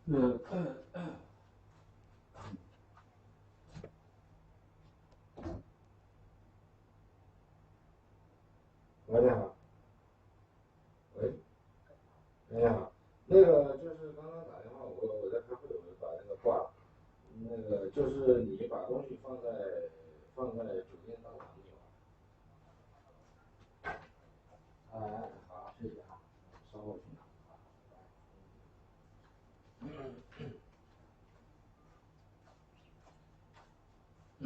嗯嗯嗯喂，你好。喂，你好。那个就是刚刚打电话，我在开会，我就把那个挂了。那个就是你把东西放在酒店大堂里吧。哎，好，谢谢啊。稍后去拿。好，拜拜。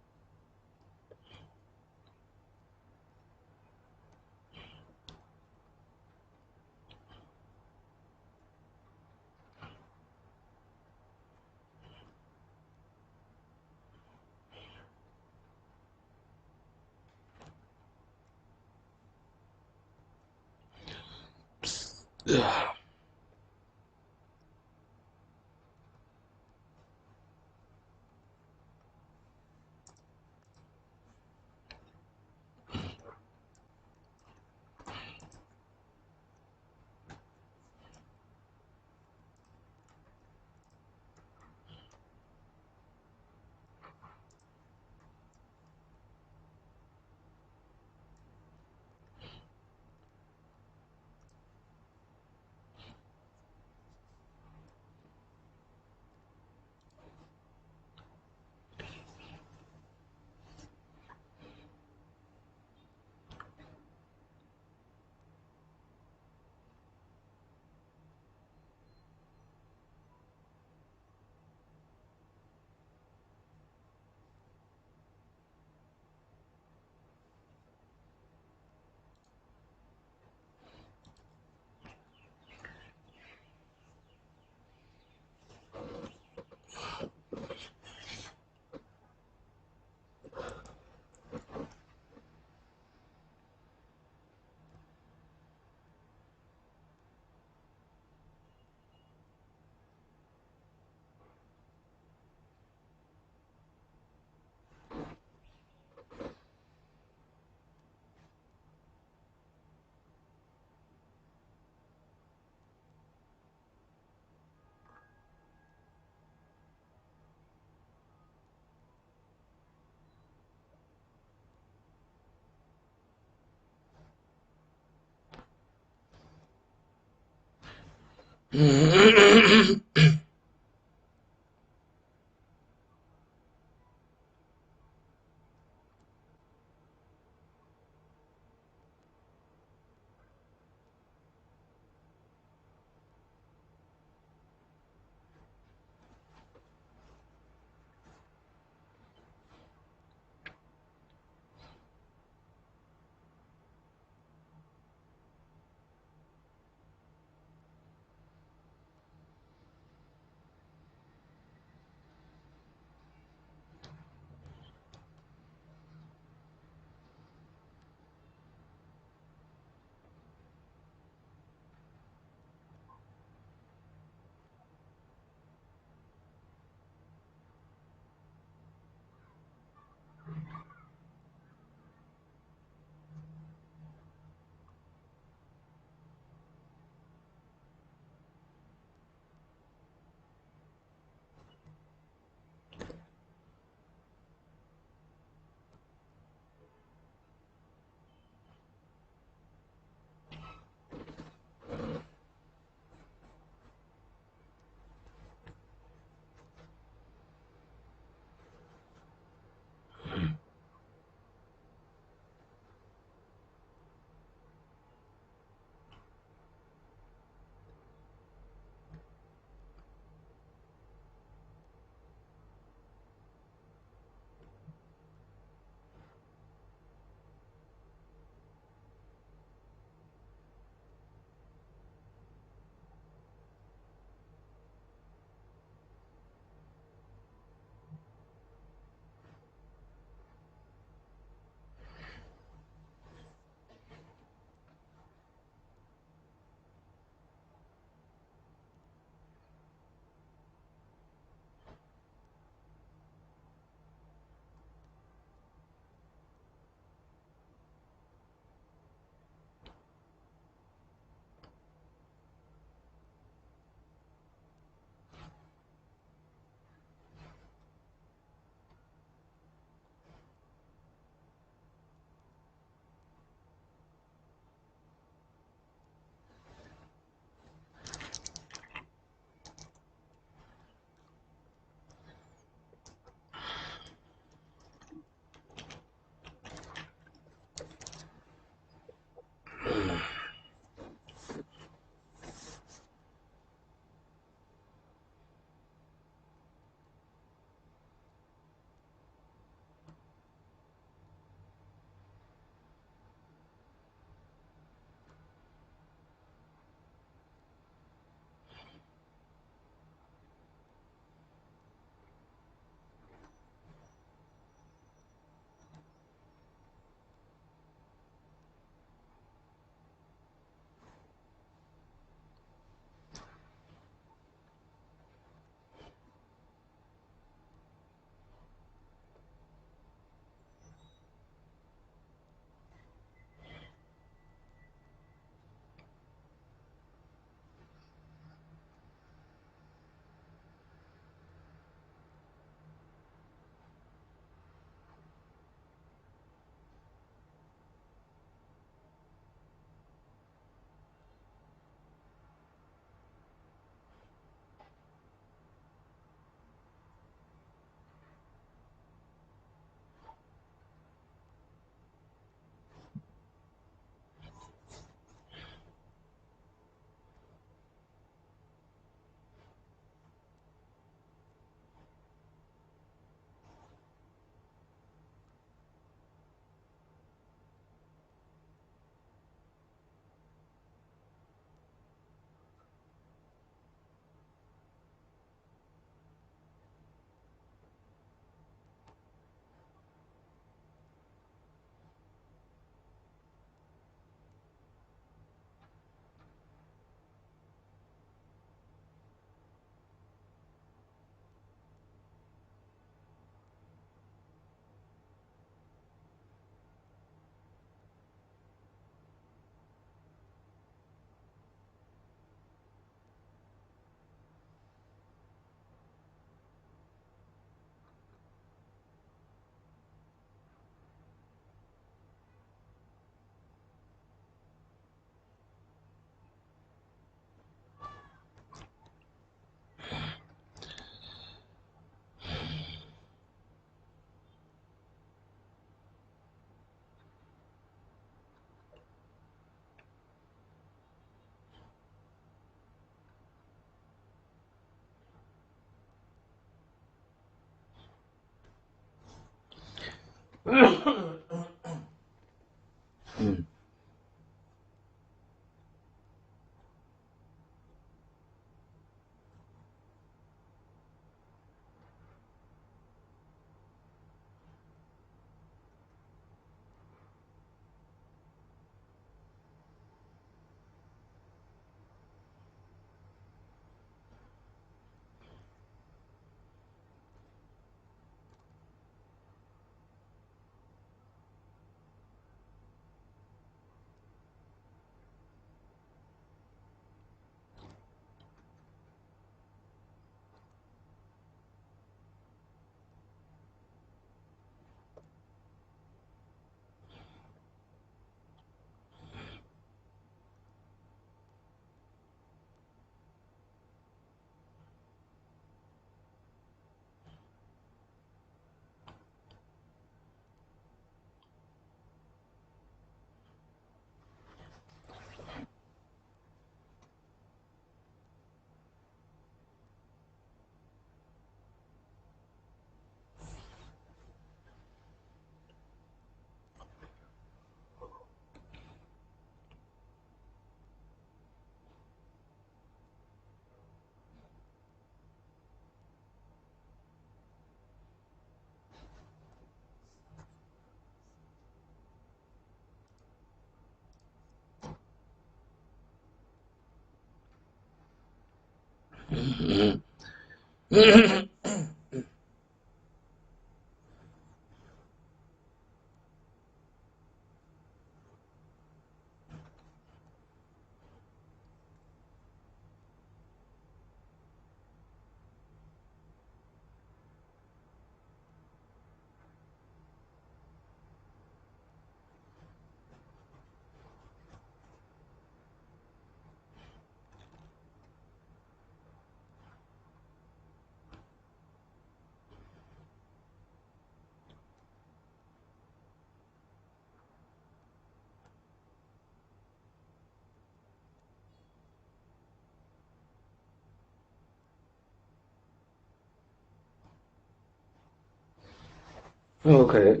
Okay.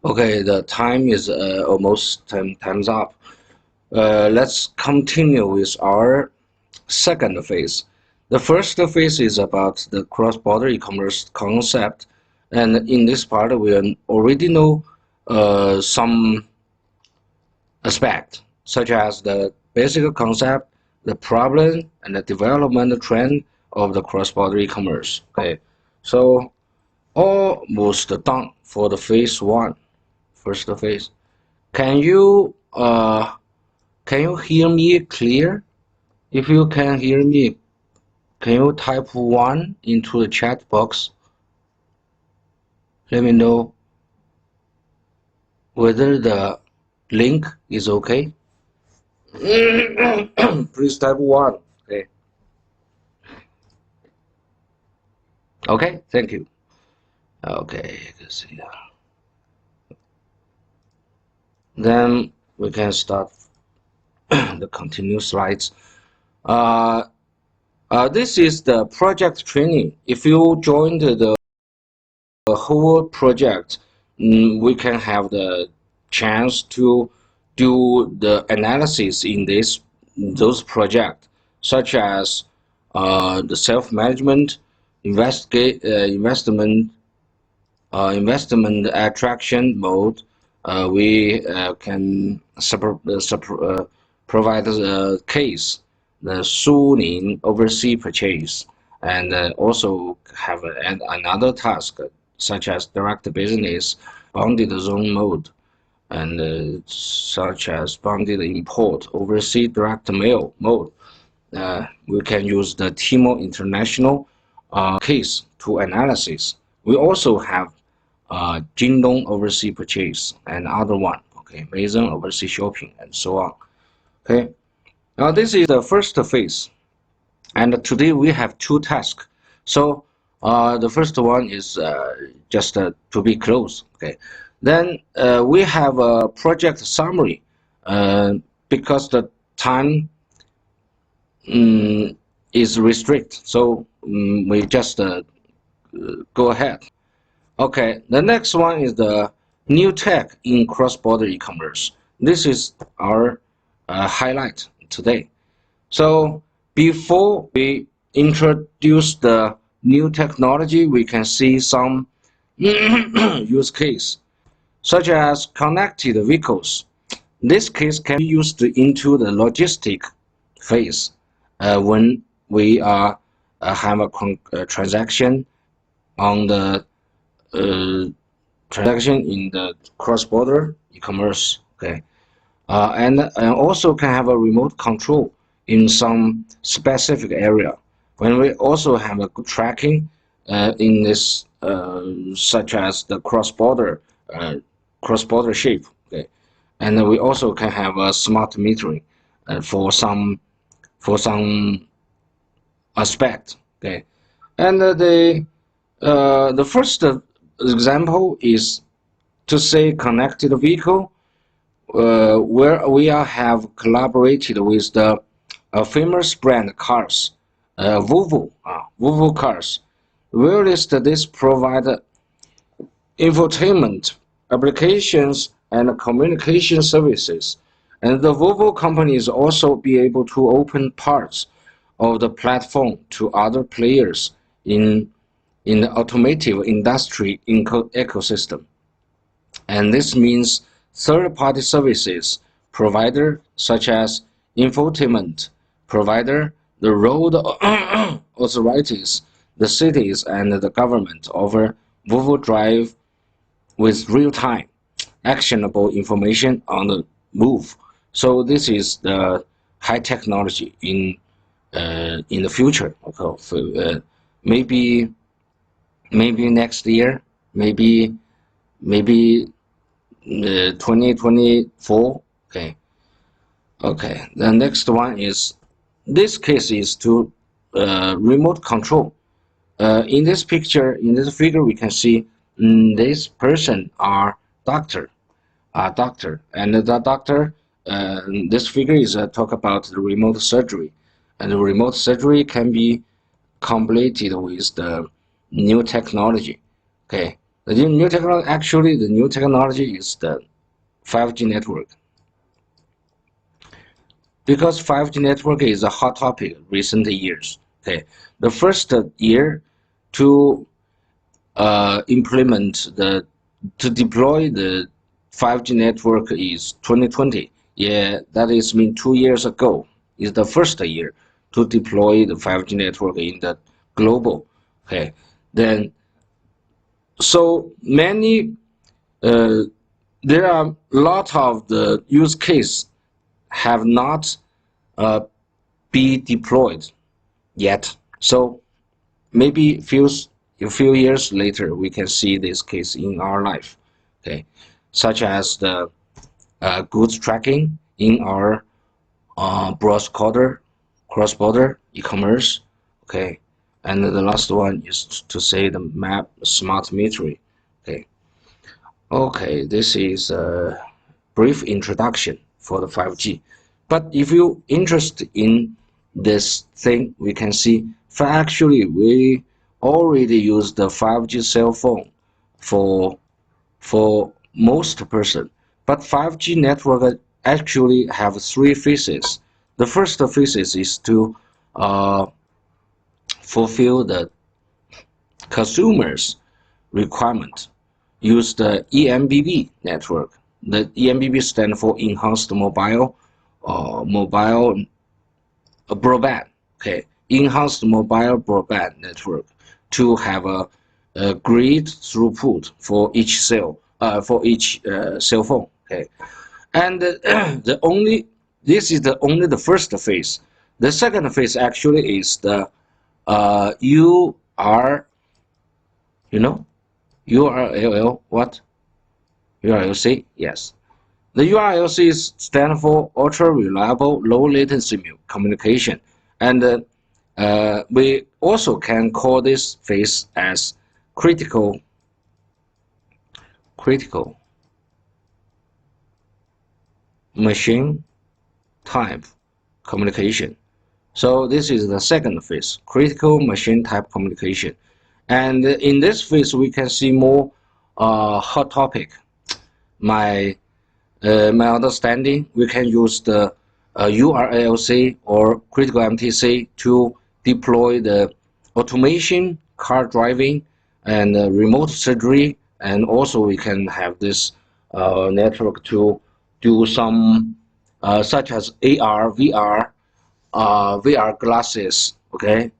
Okay, the time is almost time's up. Let's continue with our second phase. The first phase is about the cross-border e-commerce concept, and in this part we already know some aspect, such as the basic concept, the problem, and the development trend of the cross-border e-commerce. Okay, so almost done for the phase one, first phase. Can you hear me clear? If you can hear me, can you type 1 into the chat box? Let me know whether the link is okay. Please type 1. Okay. Okay, thank you. Okay, let's see. Then we can start the continuous slides. This is the project training. If you joined the whole project, we can have the chance to do the analysis in those projects, such as the self-management, investment attraction mode. We can provide a case, the Suning overseas purchase, and also have another task such as direct business, bounded zone mode, and such as bounded import, overseas direct mail mode. We can use the Tmall International case to analysis. We also have Jingdong overseas purchase and other one. Okay, Amazon overseas shopping and so on. Okay, now this is the first phase, and today we have two tasks. So the first one is just to be close. Okay, then we have a project summary because the time is restricted. So we just go ahead. Okay, the next one is the new tech in cross-border e-commerce. This is our highlight today. So before we introduce the new technology, we can see some use case, such as connected vehicles. This case can be used into the logistic phase when we have a transaction on the transaction in the cross-border e-commerce. Okay, and also can have a remote control in some specific area. When we also have a good tracking in this, such as the cross-border shape. Okay, and we also can have a smart metering for some aspect. Okay, and the first example is to say connected vehicle, where we have collaborated with the famous brand cars, Volvo cars. Whereas this provide infotainment applications and communication services, and the Volvo companies also be able to open parts of the platform to other players in the automotive industry ecosystem. And this means third-party services provider such as infotainment provider, the road authorities, the cities, and the government offer Volvo Drive with real-time actionable information on the move. So this is the high technology in the future. Okay, maybe next year, maybe 2024. Okay. Okay. The next one is, this case is to remote control. In this picture, in this figure, we can see this person are doctor, and the doctor. This figure is talk about the remote surgery, and the remote surgery can be completed with the new technology. Okay, the new technology, actually the new technology is the 5G network, because 5G network is a hot topic recent years. Okay, the first year to deploy the 5G network is 2020. Yeah, that is mean 2 years ago is the first year to deploy the 5G network in the global. Okay, then so many there are a lot of the use case have not be deployed yet. So maybe a few years later we can see this case in our life. Okay, such as the goods tracking in our cross-border e-commerce. Okay, and the last one is to say the map smart metering. Okay. Okay, this is a brief introduction for the 5G. But if you're interested in this thing, we can see actually we already use the 5G cell phone for most person. But 5G network actually have three phases. The first phase is to fulfill the consumers' requirement. Use the EMBB network. The EMBB stands for Enhanced Mobile Broadband. Okay, Enhanced Mobile Broadband Network to have a great throughput for each cell cell phone. Okay, and this is only the first phase. The second phase actually is the URLL, what? URLC, yes. The URLC stands for ultra reliable low latency communication, and we also can call this phase as critical machine type communication. So this is the second phase, critical machine type communication. And in this phase, we can see more hot topic. My understanding, we can use the URLC or critical MTC to deploy the automation, car driving, and remote surgery, and also we can have this network to do some such as AR, VR, VR glasses. Okay,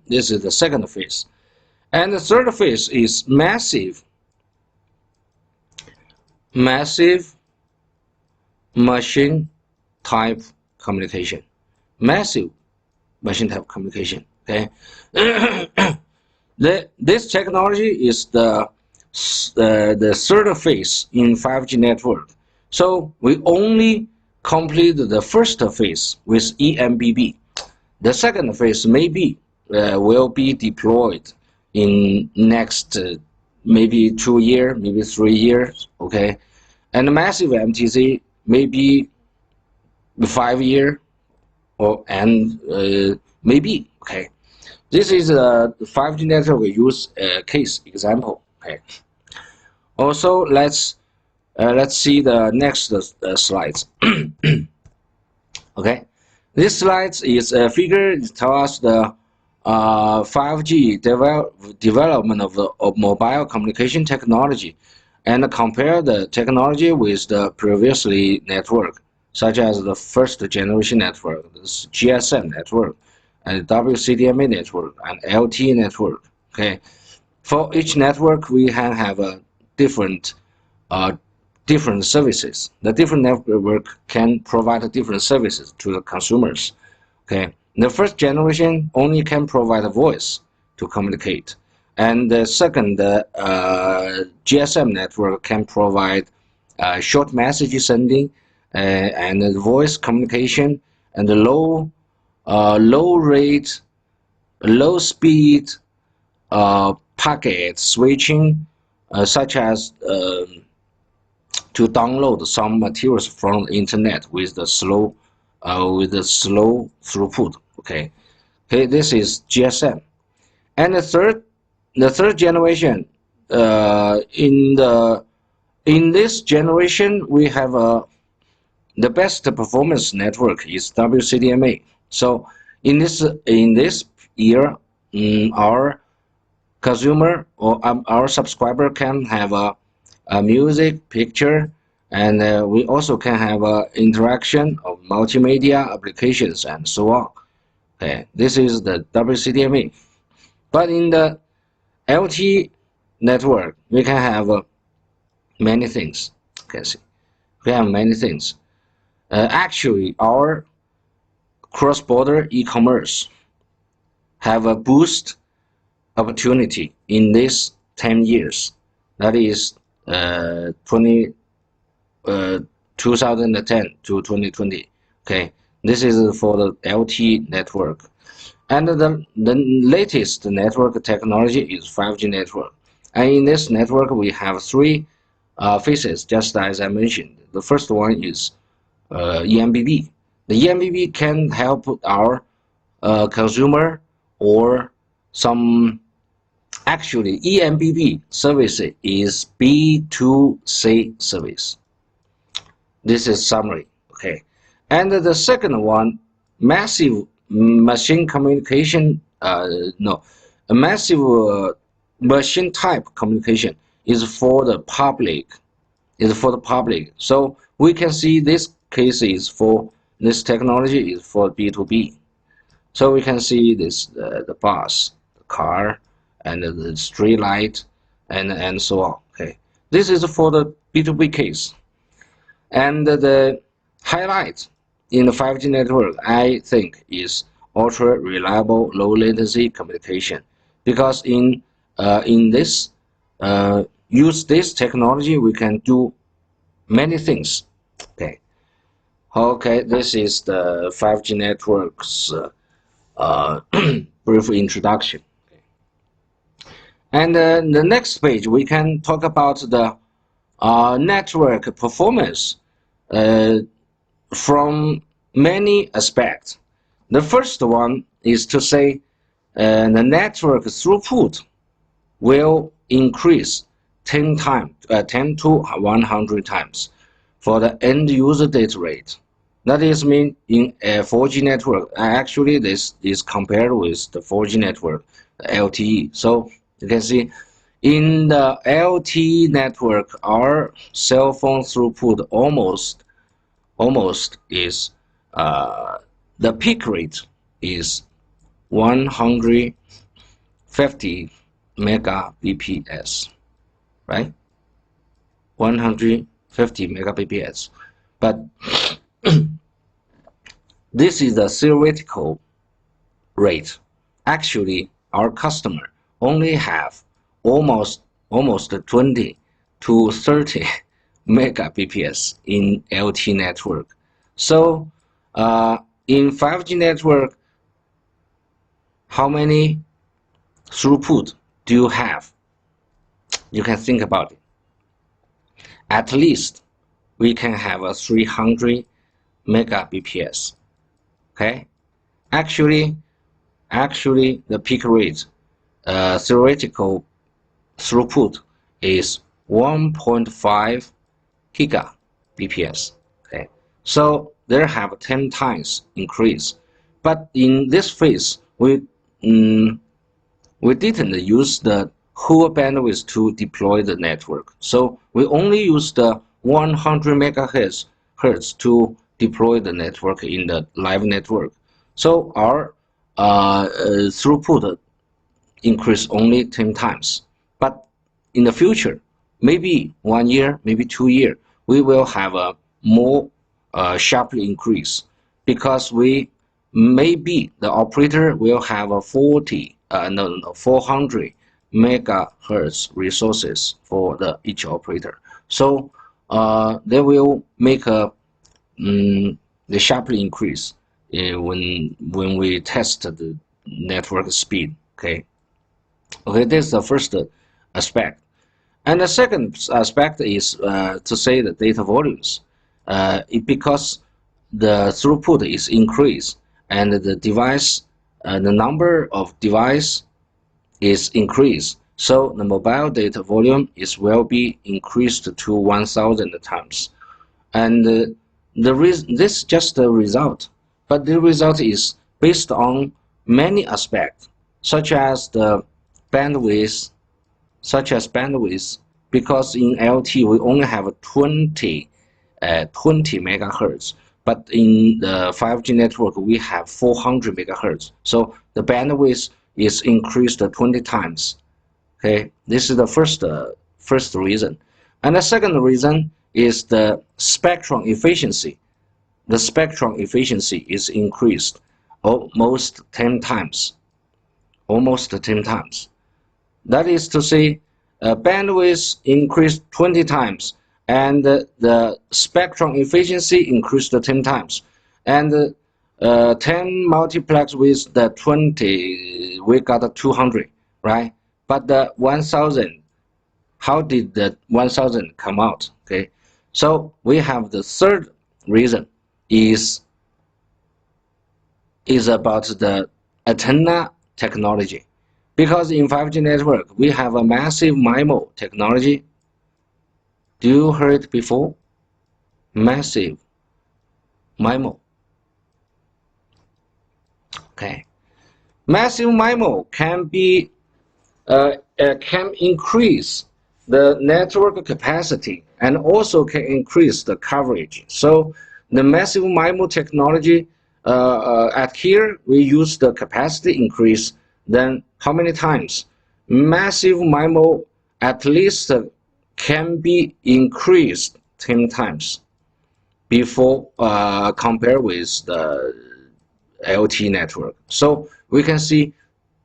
this is the second phase, and the third phase is massive machine type communication. Massive machine type communication. Okay, this technology is the third phase in 5G network. So we only complete the first phase with eMBB. The second phase maybe will be deployed in next maybe 2 years, maybe 3 years. Okay, and massive MTC maybe 5 years or and maybe. Okay, this is a 5G network use case example. Okay. Also, let's see the next slides. Okay, this slide is a figure. It tells us the 5G development of mobile communication technology, and compare the technology with the previously network, such as the first generation network, the GSM network, and WCDMA network, and LTE network. Okay, for each network we can have a different different services. The different network can provide different services to the consumers. Okay, the first generation only can provide a voice to communicate, and the second GSM network can provide short message sending and voice communication and low rate, low speed packet switching, such as to download some materials from the internet with the slow throughput. Okay, this is GSM. And the third generation, in this generation we have the best performance network is WCDMA. So in this year, our consumer or our subscriber can have a music, picture, and we also can have interaction of multimedia applications and so on. Okay, this is the WCDMA. But in the LTE network, we can have many things. Can see, we have many things. Actually, our cross-border e-commerce have a boost opportunity in these 10 years. That is 2010 to 2020. Okay, this is for the LTE network. And the latest network technology is 5G network. And in this network, we have three phases, just as I mentioned. The first one is eMBB. The eMBB can help our consumer or some. Actually, eMBB service is B2C service. This is summary. Okay, and the second one, massive machine communication. A massive machine type communication is for the public. So we can see this case is for this technology is for B2B. So we can see this the bus, the car, and the street light, and so on. Okay, this is for the B2B case. And the highlight in the 5G network, I think, is ultra reliable, low latency communication. Because in this use this technology, we can do many things. Okay. Okay, this is the 5G network's brief introduction. And the next page, we can talk about the network performance from many aspects. The first one is to say the network throughput will increase 10 to 100 times for the end user data rate. That is mean in a 4G network. Actually, this is compared with the 4G network, the LTE. So you can see in the LTE network, our cell phone throughput almost is the peak rate is 150 megabps, right? 150 megabps. But this is the theoretical rate. Actually, our customer only have almost 20 to 30 megabps in LTE network. So in 5G network, how many throughput do you have? You can think about it. At least we can have a 300 megabps. Okay, actually the peak rate theoretical throughput is 1.5 gigabps. Okay, so there have 10 times increase. But in this phase, we didn't use the whole bandwidth to deploy the network. So we only use the 100 megahertz to deploy the network in the live network. So our throughput increase only 10 times. But in the future, maybe 1 year, maybe 2 years, we will have a more sharply increase, because maybe the operator will have a 400 megahertz resources for each operator. So they will make the sharply increase when we test the network speed. Okay, this is the first aspect. And the second aspect is to say the data volumes. Because the throughput is increased and the number of device is increased, so the mobile data volume will be increased to 1,000 times. And this is just the result, but the result is based on many aspects, such as bandwidth, because in LTE we only have 20 megahertz, but in the 5G network we have 400 megahertz. So the bandwidth is increased 20 times. Okay, this is the first reason. And the second reason is the spectrum efficiency. The spectrum efficiency is increased almost 10 times. That is to say, bandwidth increased 20 times, and the spectrum efficiency increased 10 times. And 10 multiplied with the 20, we got 200, right? But the 1,000, how did the 1,000 come out? Okay, so we have the third reason is about the antenna technology. Because in 5G network, we have a massive MIMO technology. Do you heard it before? Massive MIMO. Okay. Massive MIMO can increase the network capacity and also can increase the coverage. So the massive MIMO technology, at here we use the capacity increase. Then how many times? Massive MIMO at least can be increased 10 times before compare with the LTE network. So we can see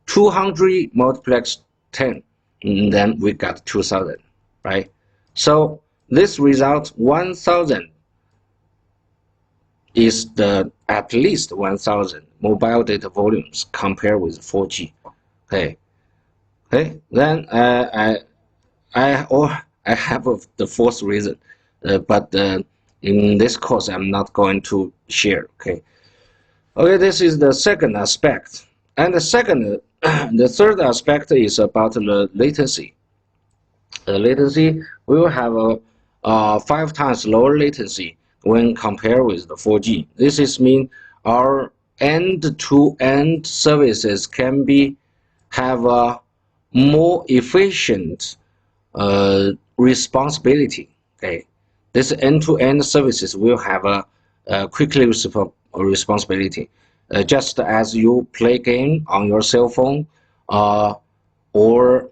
200 multiplied 10, and then we got 2,000, right? So this result 1,000 is at least 1,000 mobile data volumes compared with 4G. Okay. Then I have the fourth reason, but in this course I'm not going to share. Okay. Okay, this is the second aspect. And the third aspect is about the latency. The latency will have a 5 times lower latency when compared with the 4G. This is mean our end-to-end services can have a more efficient responsibility. Okay, this end-to-end services will have a quickly responsibility. Just as you play game on your cell phone, or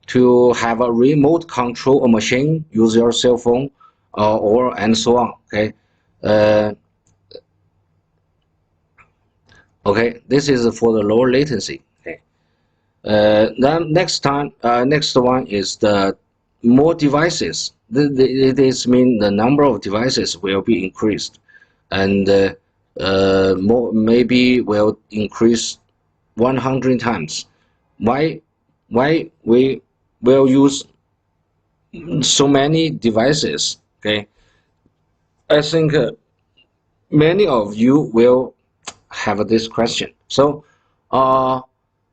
to have a remote control a machine, use your cell phone, or and so on. Okay, uh, okay. This is for the lower latency. Okay. Then next one is the more devices. This means the number of devices will be increased, and more maybe will increase 100 times. Why? Why we will use so many devices? Okay, I think many of you will have this question. So, uh,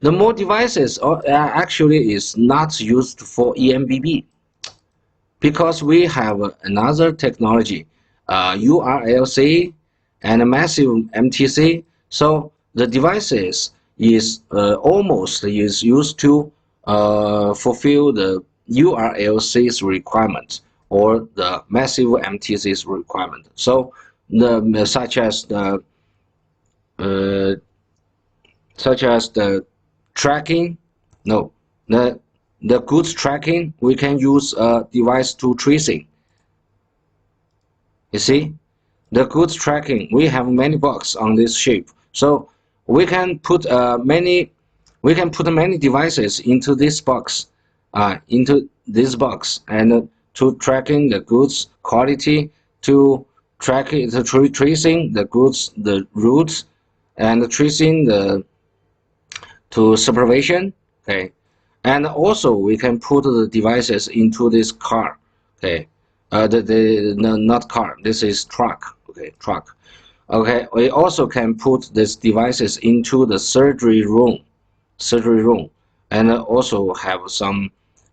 the more devices actually is not used for eMBB because we have another technology, URLC and a massive MTC. So the devices is almost is used to fulfill the URLC's requirement or the massive MTC's requirement. So the uh, such as the tracking, no, the goods tracking, we can use a device to tracing. You see, the goods tracking, we have many boxes on this shape, so we can put many devices into this box, and to tracking the goods quality, to tracking the tracing the goods the routes, and tracing the to supervision. Okay, and also we can put the devices into this car. Okay, no, not car, this is truck. Okay, truck. Okay, we also can put these devices into the surgery room, and also have some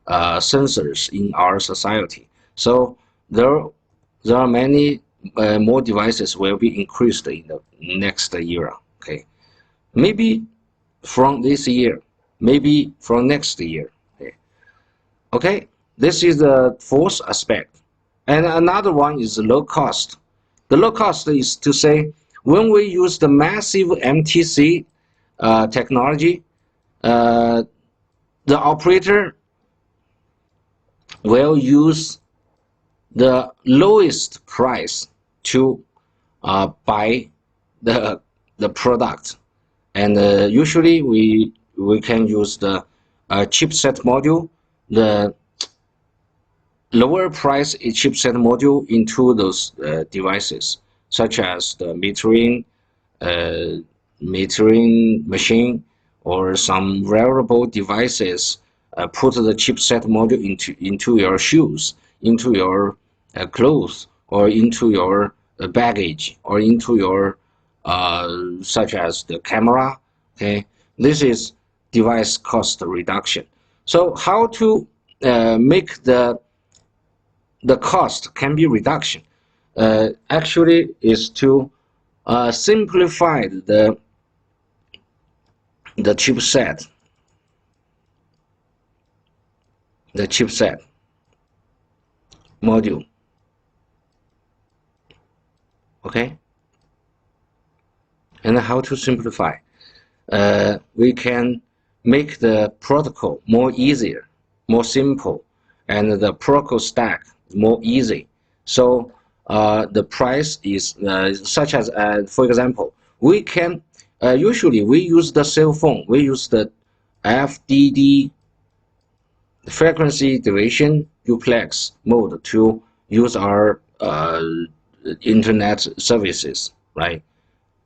sensors in our society. So there are many more devices will be increased in the next era. Okay, maybe from this year, maybe from next year. Okay, okay. This is the fourth aspect, and another one is low cost. The low cost is to say when we use the massive MTC technology, uh, the operator will use the lowest price to buy the product, and usually we can use the chipset module, the lower price chipset module into those devices, such as the uh, metering machine or some wearable devices. Put the chipset module into your shoes, into your clothes, or into your baggage, or into your such as the camera. Okay, this is device cost reduction. So how to make the cost can be reduction? Actually, is to simplify the chipset, the chipset module. Okay, and how to simplify? We can make the protocol more easier, more simple, and the protocol stack more easy. So the price is such as, for example, we can usually we use the cell phone, we use the FDD, frequency division duplex mode, to use our internet services, right,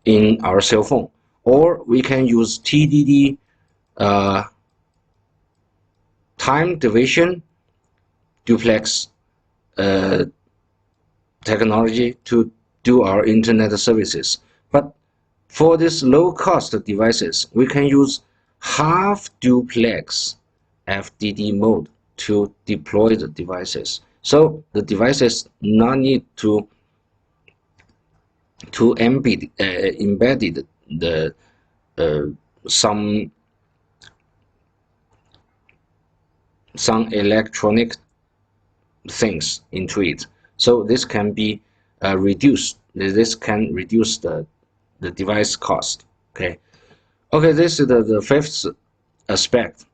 in our cell phone, or we can use TDD, uh, time division duplex technology to do our internet services. But For these low-cost devices, we can use half-duplex FDD mode to deploy the devices. So the devices not need to embedded the some electronic things into it. So this can be reduced. This can reduce the device cost. Okay. This is the fifth aspect.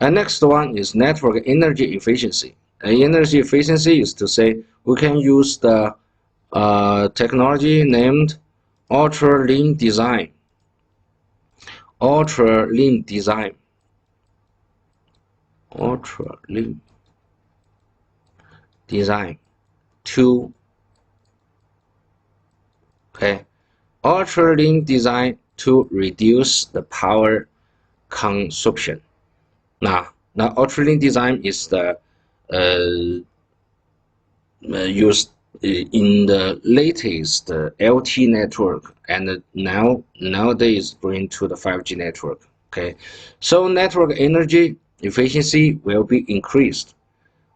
And next one is network energy efficiency. Energy efficiency is to say we can use the technology named ultra-lean design. Ultra-lean design. Ultra-lean design to ultra-lean design to reduce the power consumption. Now ultra-lean design is the used in the latest LTE network, and nowadays going to the 5G network. Okay, so network energy efficiency will be increased.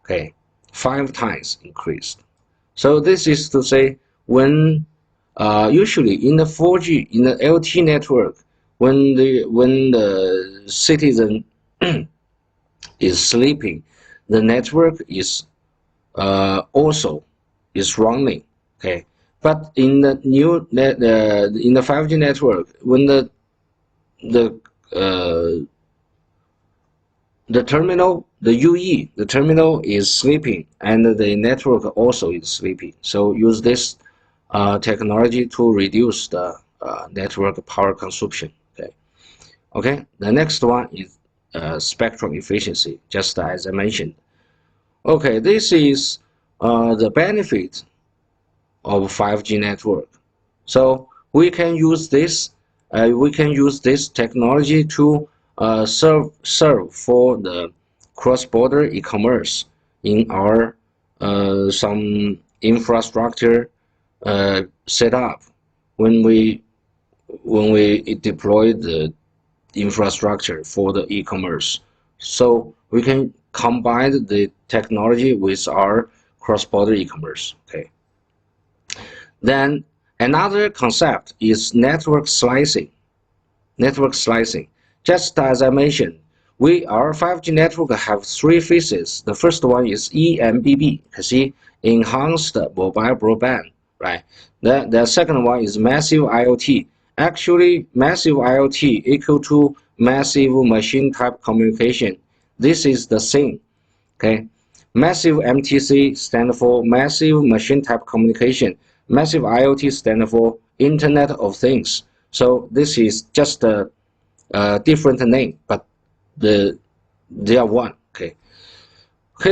Okay, 5 times increased. So this is to say when usually in the 4G, in the LTE network, when the citizen is sleeping, the network is also is running. Okay, but in the new in the 5G network, when the terminal, the UE, the terminal is sleeping, and the network also is sleeping. So use this technology to reduce the network power consumption. Okay. The next one is spectrum efficiency, just as I mentioned. Okay, this is the benefit of 5G network. So we can use this technology to serve for the cross-border e-commerce in our some infrastructure setup when we deploy the infrastructure for the e-commerce. So we can combine the technology with our cross-border e-commerce. Okay. Then another concept is network slicing. Network slicing. Just as I mentioned, our 5G network have 3 phases. The first one is EMBB, you see, enhanced mobile broadband, right? The second one is massive IoT. Actually, massive IoT equal to massive machine type communication. This is the same. Okay, massive MTC stand for massive machine type communication. Massive IoT stand for Internet of Things. So this is just a different name, but they are one. Okay,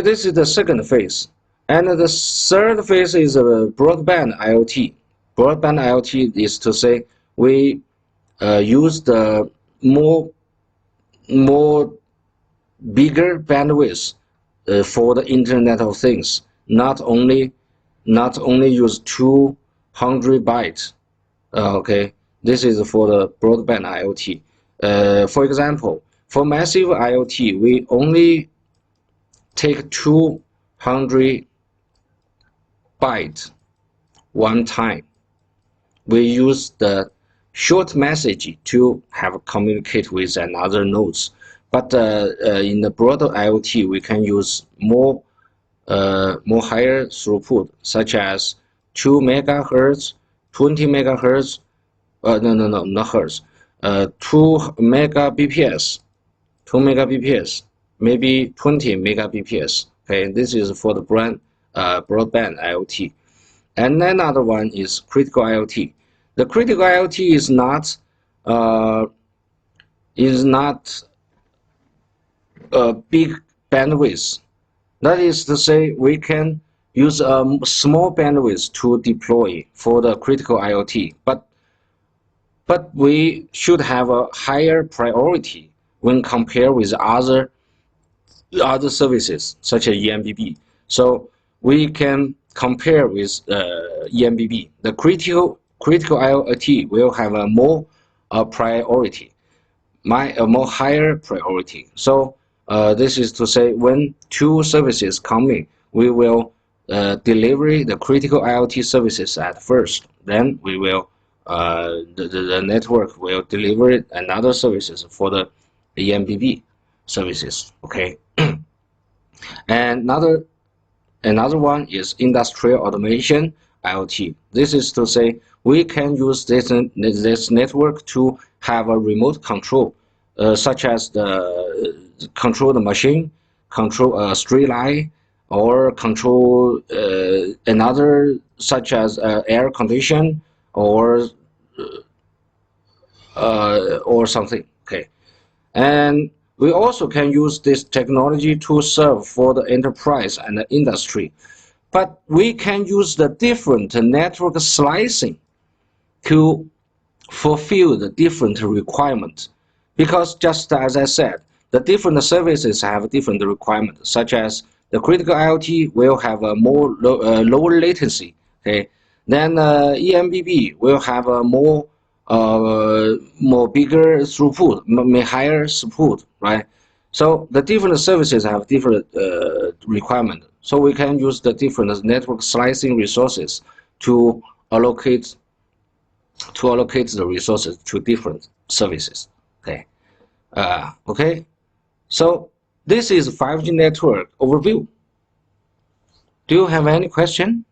this is the second phase, and the third phase is broadband IoT. Broadband IoT is to say we use the more bigger bandwidth for the Internet of Things. Not only use 200 bytes. Okay, this is for the broadband IoT. For example, for massive IoT, we only take 200 bytes one time. We use the short message to have communicate with another nodes. But in the broader IoT, we can use more higher throughput, such as 2 megahertz, 20 megahertz. No, not hertz. 2 megabps, 2 megabps, maybe 20 megabps. Okay, this is for the broadband IoT. And another one is critical IoT. The critical IoT is not a big bandwidth. That is to say, we can use a small bandwidth to deploy for the critical IoT, but we should have a higher priority when compared with other services such as EMBB. So we can compare with EMBB. The critical critical IoT will have a more priority, a more higher priority. So this is to say, when two services come in, we will deliver the critical IoT services at first. Then we will the network will deliver another services for the EMBB services. Okay, and another one is industrial automation IoT. This is to say, we can use this network to have a remote control, such as control the machine, control a street light, or control another, such as air condition or something. Okay, and we also can use this technology to serve for the enterprise and the industry. But we can use the different network slicing to fulfill the different requirements. Because just as I said, the different services have different requirements, such as the critical IoT will have a lower latency. Okay, then EMBB will have a more bigger throughput, higher throughput, right? So the different services have different requirements. So we can use the different network slicing resources to allocate the resources to different services. Okay. Okay. So this is 5G network overview. Do you have any question?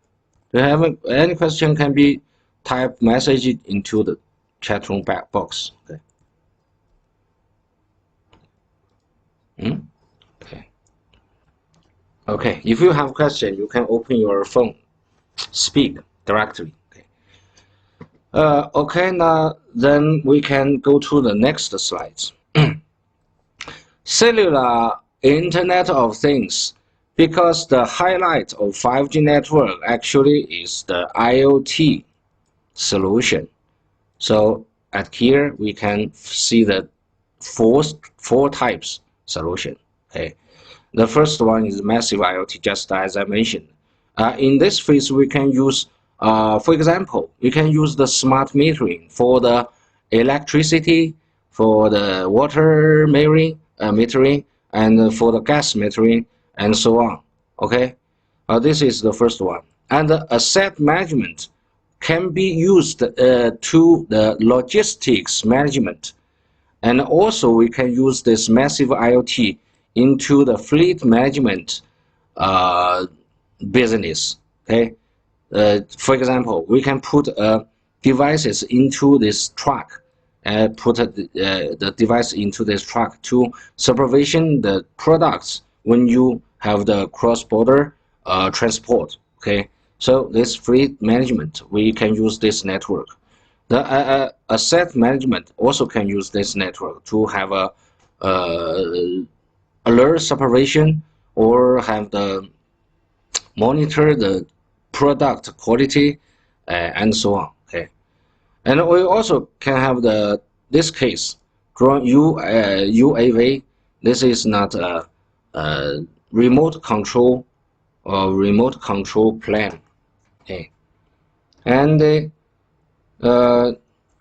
Do you have any question? Can be type message into the chat room box. Okay. Okay. Okay. If you have question, you can open your phone, speak directly. Okay. Okay. Now then we can go to the next slides. Cellular Internet of Things, because the highlight of 5G network actually is the IoT solution. So at here we can see the four types solution. Okay, the first one is massive IoT, just as I mentioned. In this phase, we can use, for example, we can use the smart metering for the electricity, for the water metering, and for the gas metering, and so on. Okay, this is the first one. And the asset management can be used to the logistics management, and also we can use this massive IoT into the fleet management business. Okay, for example, we can put devices into this truck, put the device into this truck to supervision the products when you have the cross-border transport. Okay, so this fleet management, we can use this network. The asset management also can use this network to have a alert supervision, or have the monitor the product quality, and so on. Okay, and we also can have this case drone UAV. This is not a remote control plan. Okay, and the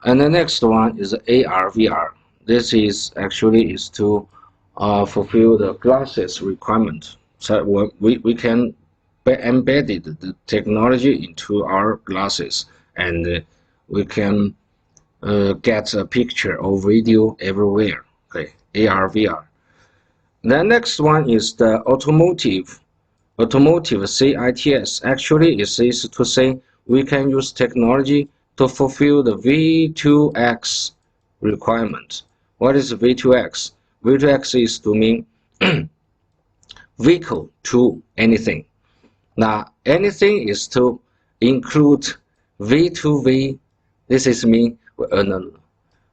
next one is AR/VR. This is actually to fulfill the glasses requirement. So we can embedded the technology into our glasses, and we can get a picture or video everywhere. Okay, AR/VR. The next one is the automotive CITS. Actually, it is to say we can use technology to fulfill the V2X requirement. What is V2X? V2X is to mean vehicle to anything. Now, anything is to include V2V. This is mean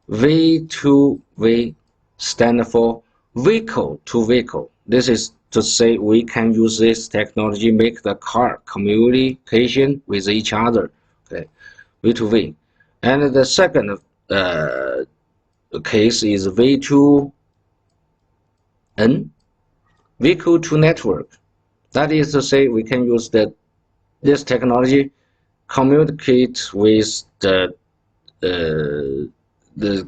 V2V stand for vehicle to vehicle. This is to say we can use this technology make the car communication with each other. Okay, V2V. And the second case is V2N, vehicle to network. That is to say we can use this technology communicate with the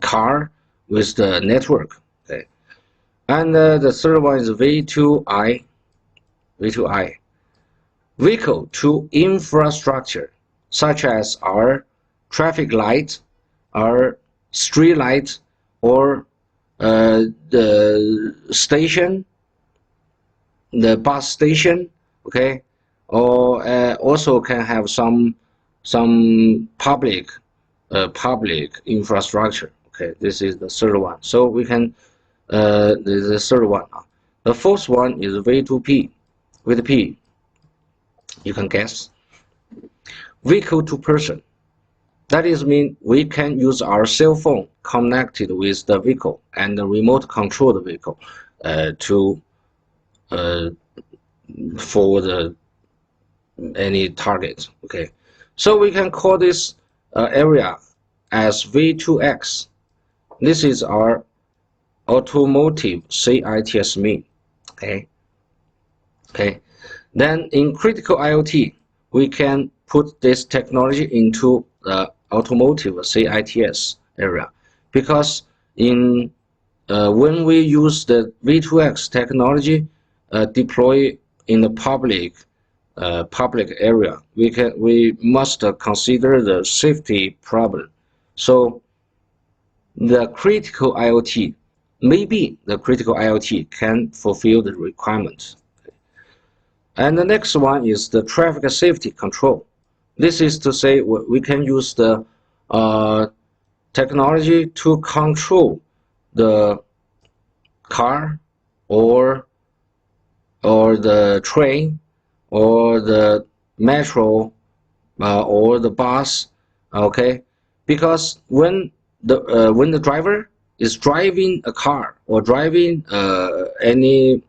car with the network. Okay, and the third one is V2I. Vehicle to infrastructure, such as our traffic light, our street light, or the station, the bus station, okay, or also can have some public infrastructure. Okay, this is the third one. So we can the third one. The fourth one is V2P. With P, you can guess. Vehicle to person. That is mean we can use our cell phone connected with the vehicle and the remote control the vehicle for the any target. Okay, so we can call this area as V2X. This is our automotive C.I.A. mean. Okay. Then in critical IoT, we can put this technology into the automotive C.I.A. area, because in when we use the V2X technology deploy in the public area, we must consider the safety problem. So the critical IoT, maybe the critical IoT can fulfill the requirements. And the next one is the traffic safety control. This is to say we can use the technology to control the car or the train or the metro or the bus. Okay, because when the driver is driving a car or driving any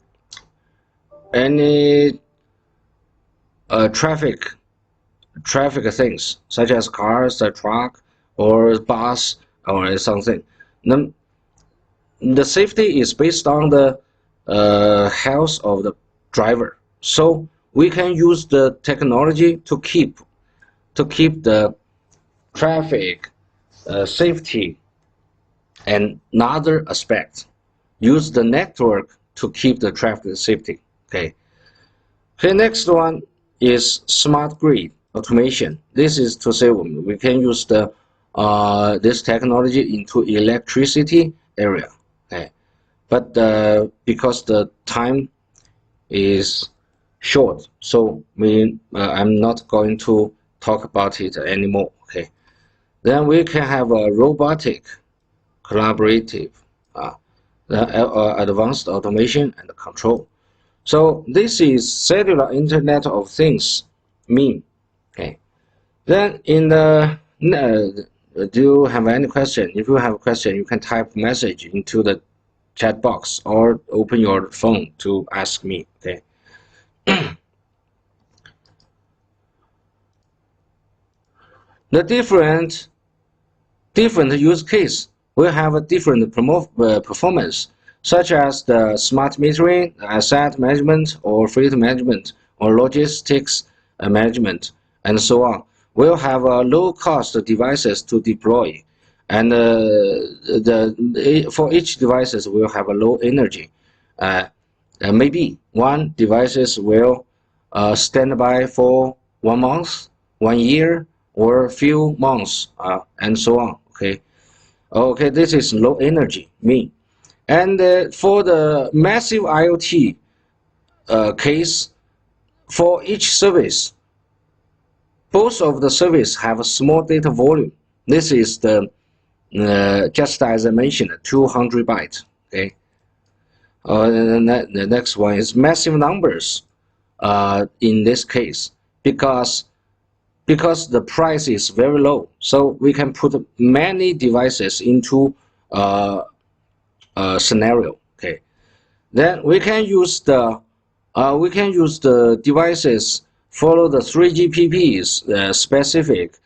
traffic things such as cars, a truck, or bus, or something. Then the safety is based on the health of the driver. So we can use the technology to keep the traffic safety and another aspect. Use the network to keep the traffic safety. Okay, next one is smart grid automation. This is to say we can use the this technology into electricity area. Okay, but because the time is short, so I'm not going to talk about it anymore. Okay, then we can have a robotic, collaborative, advanced automation and control. So this is cellular Internet of Things mean. Okay. Then in the do you have any question? If you have a question, you can type message into the chat box or open your phone to ask me. Okay. The different use case will have a different performance, such as the smart metering, asset management, or fleet management, or logistics management, and so on. Will have low-cost devices to deploy, and for each devices will have a low energy. Maybe one devices will stand by for 1 month, 1 year, or a few months, and so on. Okay, this is low energy mean. And for the massive IoT case, for each service, both of the service have a small data volume. This is the just as I mentioned, 200 bytes. Okay. The next one is massive numbers. In this case, because the price is very low, so we can put many devices into scenario. Okay, then we can use the devices follow the 3GPPs specific.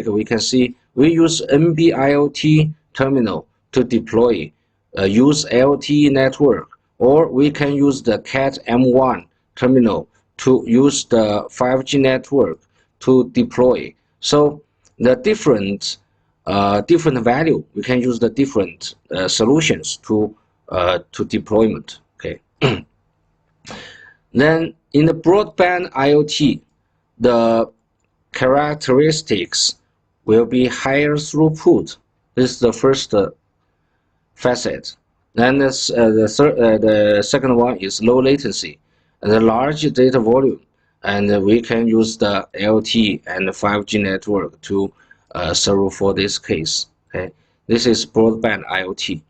We can see we use NB-IoT terminal to deploy, use LTE network, or we can use the Cat M1 terminal to use the 5G network to deploy. So the different value, we can use the different solutions to deployment. Okay. Then in the broadband IoT, the characteristics will be higher throughput. This is the first facet. Then the second one is low latency and the large data volume. And we can use the LTE and the 5G network to serve for this case. Okay, this is broadband IoT.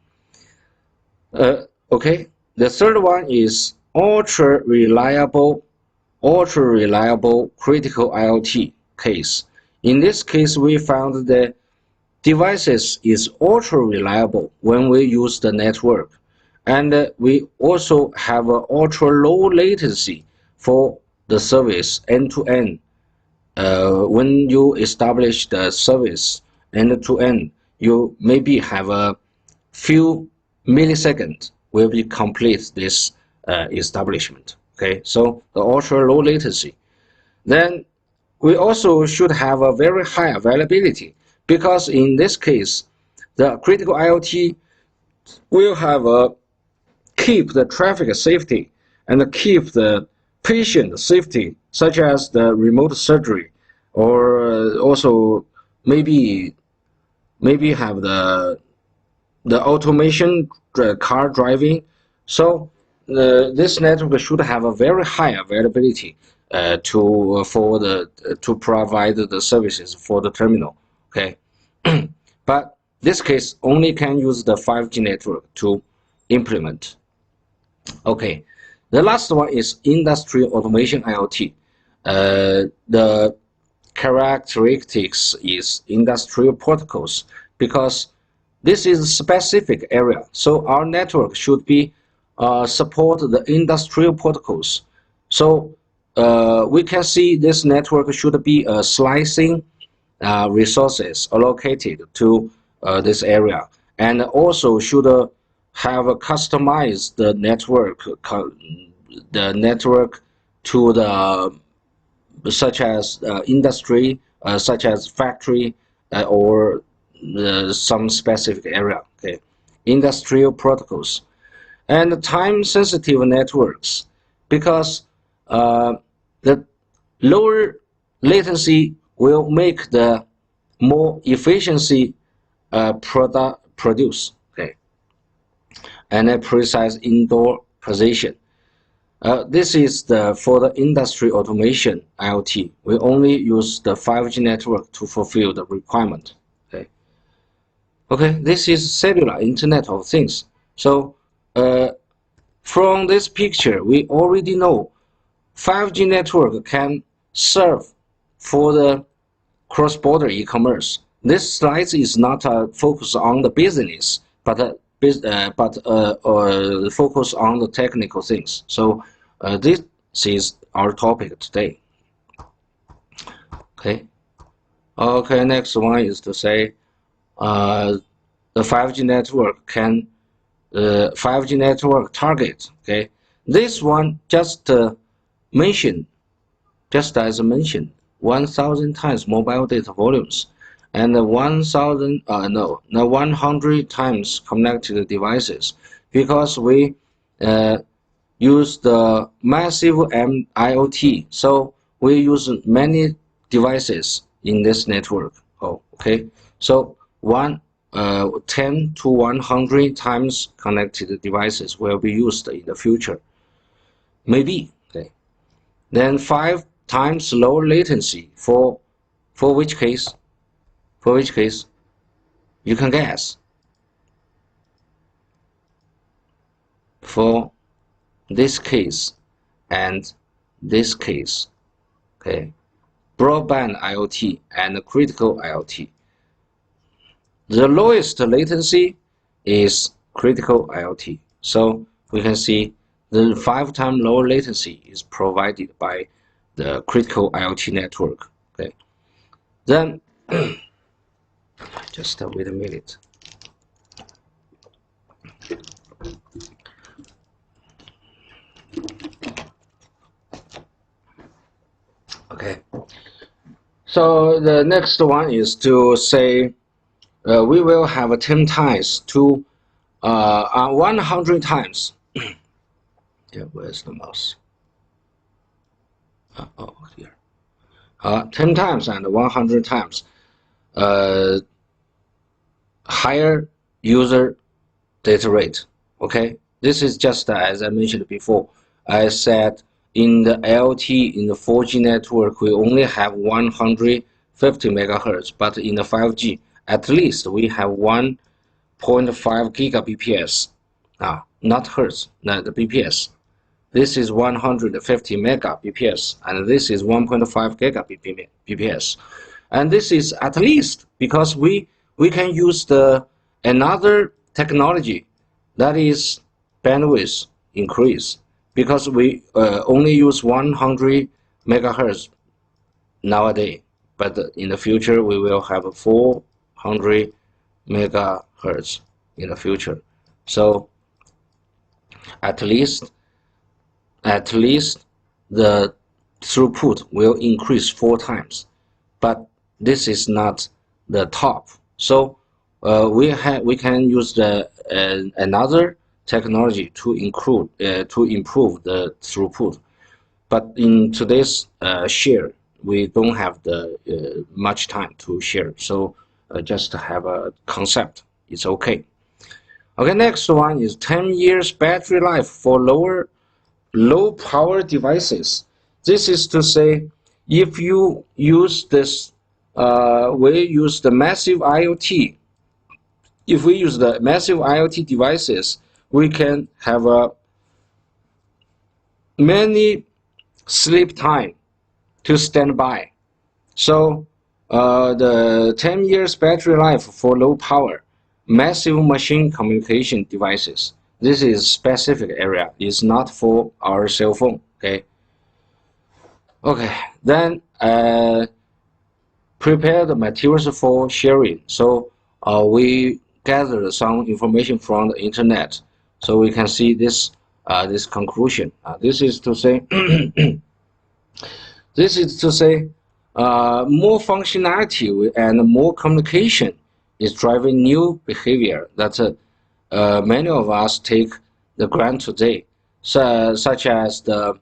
Okay, the third one is ultra reliable critical IoT case. In this case, we found the devices is ultra reliable when we use the network, and we also have a ultra low latency for the service end to end. When you establish the service end to end, you maybe have a few milliseconds will be complete this establishment. Okay, so the ultra low latency. Then we also should have a very high availability, because in this case, the critical IoT will have a keep the traffic safety and keep the patient safety, such as the remote surgery, or also maybe have the automation car driving. So this network should have a very high availability to provide the services for the terminal. Okay, but this case only can use the 5G network to implement. Okay, the last one is industrial automation IoT. The characteristics is industrial protocols, because this is a specific area. So our network should be support the industrial protocols. So we can see this network should be slicing resources allocated to this area, and also should have a customized network to the such as industry, such as factory, or some specific area. Okay, industrial protocols and time-sensitive networks, because the lower latency will make the more efficiency produce. Okay, and a precise indoor position. This is for the industry automation IoT. We only use the 5G network to fulfill the requirement. Okay, this is cellular Internet of Things. So from this picture, we already know 5G network can serve for the cross-border e-commerce. This slide is not focused on the business, but focus on the technical things. So this is our topic today. Okay. Okay. Next one is to say the 5G network can 5G network target. Okay. This one just mentioned, just as mentioned, 1,000 times mobile data volumes, and 100 times connected devices, because we use the massive IoT. So we use many devices in this network. Oh, okay. So 10 to 100 times connected devices will be used in the future. Maybe. Okay. Then 5 times lower latency for which case? For which case? You can guess. For this case and this case. Okay. Broadband IoT and critical IoT. The lowest latency is critical IoT. So we can see the 5 times lower latency is provided by the critical IoT network. Okay. Then just wait a minute. Okay. So the next one is to say we will have 10 times to 100 times. Yeah, where's the mouse? Oh, here. 10 times and 100 times higher user data rate. Okay, this is just as I mentioned before. I said in the LTE, in the 4G network, we only have 150 megahertz, but in the 5G, at least we have 1.5 gigabps. Not hertz, not the BPS. This is 150 megabps, and this is 1.5 gigabps. And this is at least because we can use the another technology, that is bandwidth increase, because we only use 100 megahertz nowadays, but in the future we will have 400 megahertz in the future. So at least the throughput will increase 4 times, but this is not the top. So we can use the another technology to improve the throughput. But in today's share, we don't have the much time to share. So just to have a concept, it's okay. Okay, next one is 10 years battery life for low power devices. This is to say, if you use this, we use the massive IoT. If we use the massive IoT devices, we can have many sleep time to stand by. So the 10 years battery life for low power, massive machine communication devices. This is specific area. It's not for our cell phone. Okay. Okay. Then prepare the materials for sharing. So we gathered some information from the internet, so we can see this this conclusion. This is to say, more functionality and more communication is driving new behavior that many of us take the grant today, such as the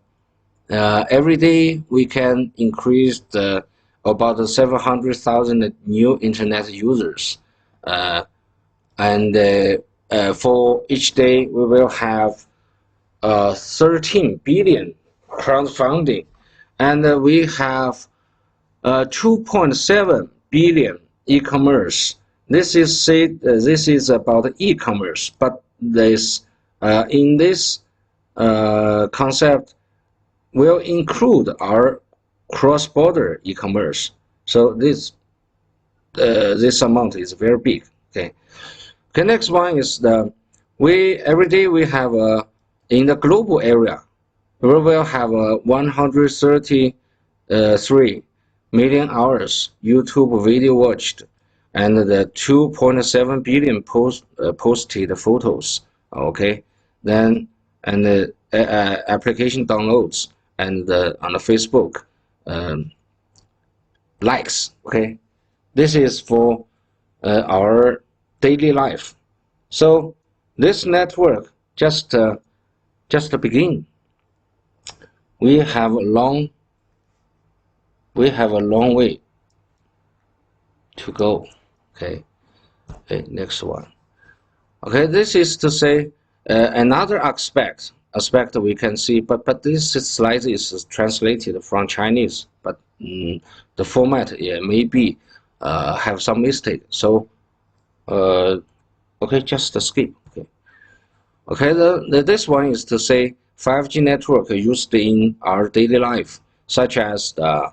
every day we can increase the about 700,000 new internet users, and for each day we will have 13 billion crowdfunding, and we have 2.7 billion e-commerce. This is about e-commerce, but this in this concept will include our cross-border e-commerce. So this amount is very big. Okay. Okay. Next one is every day we have in the global area we will have 133 million hours YouTube video watched, and the 2.7 billion posted photos. Okay. Then and the application downloads, and on the Facebook likes. Okay, this is for our daily life. So this network just begin. We have a long way to go. Okay. Okay, next one. Okay, this is to say another aspect we can see, but this slide is translated from Chinese, but the format maybe have some mistake. So okay, just skip. Okay. Okay, this one is to say 5G network used in our daily life, such as the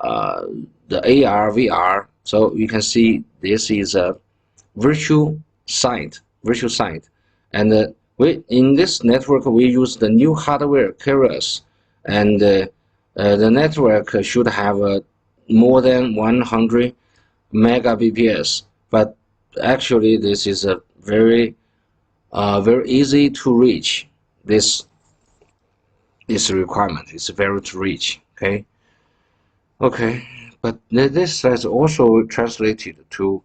AR, VR. So you can see this is a virtual site, and in this network we use the new hardware carriers, and the network should have more than 100 megabps. But actually, this is a very easy to reach. This requirement is very to reach. Okay. But this is also translated to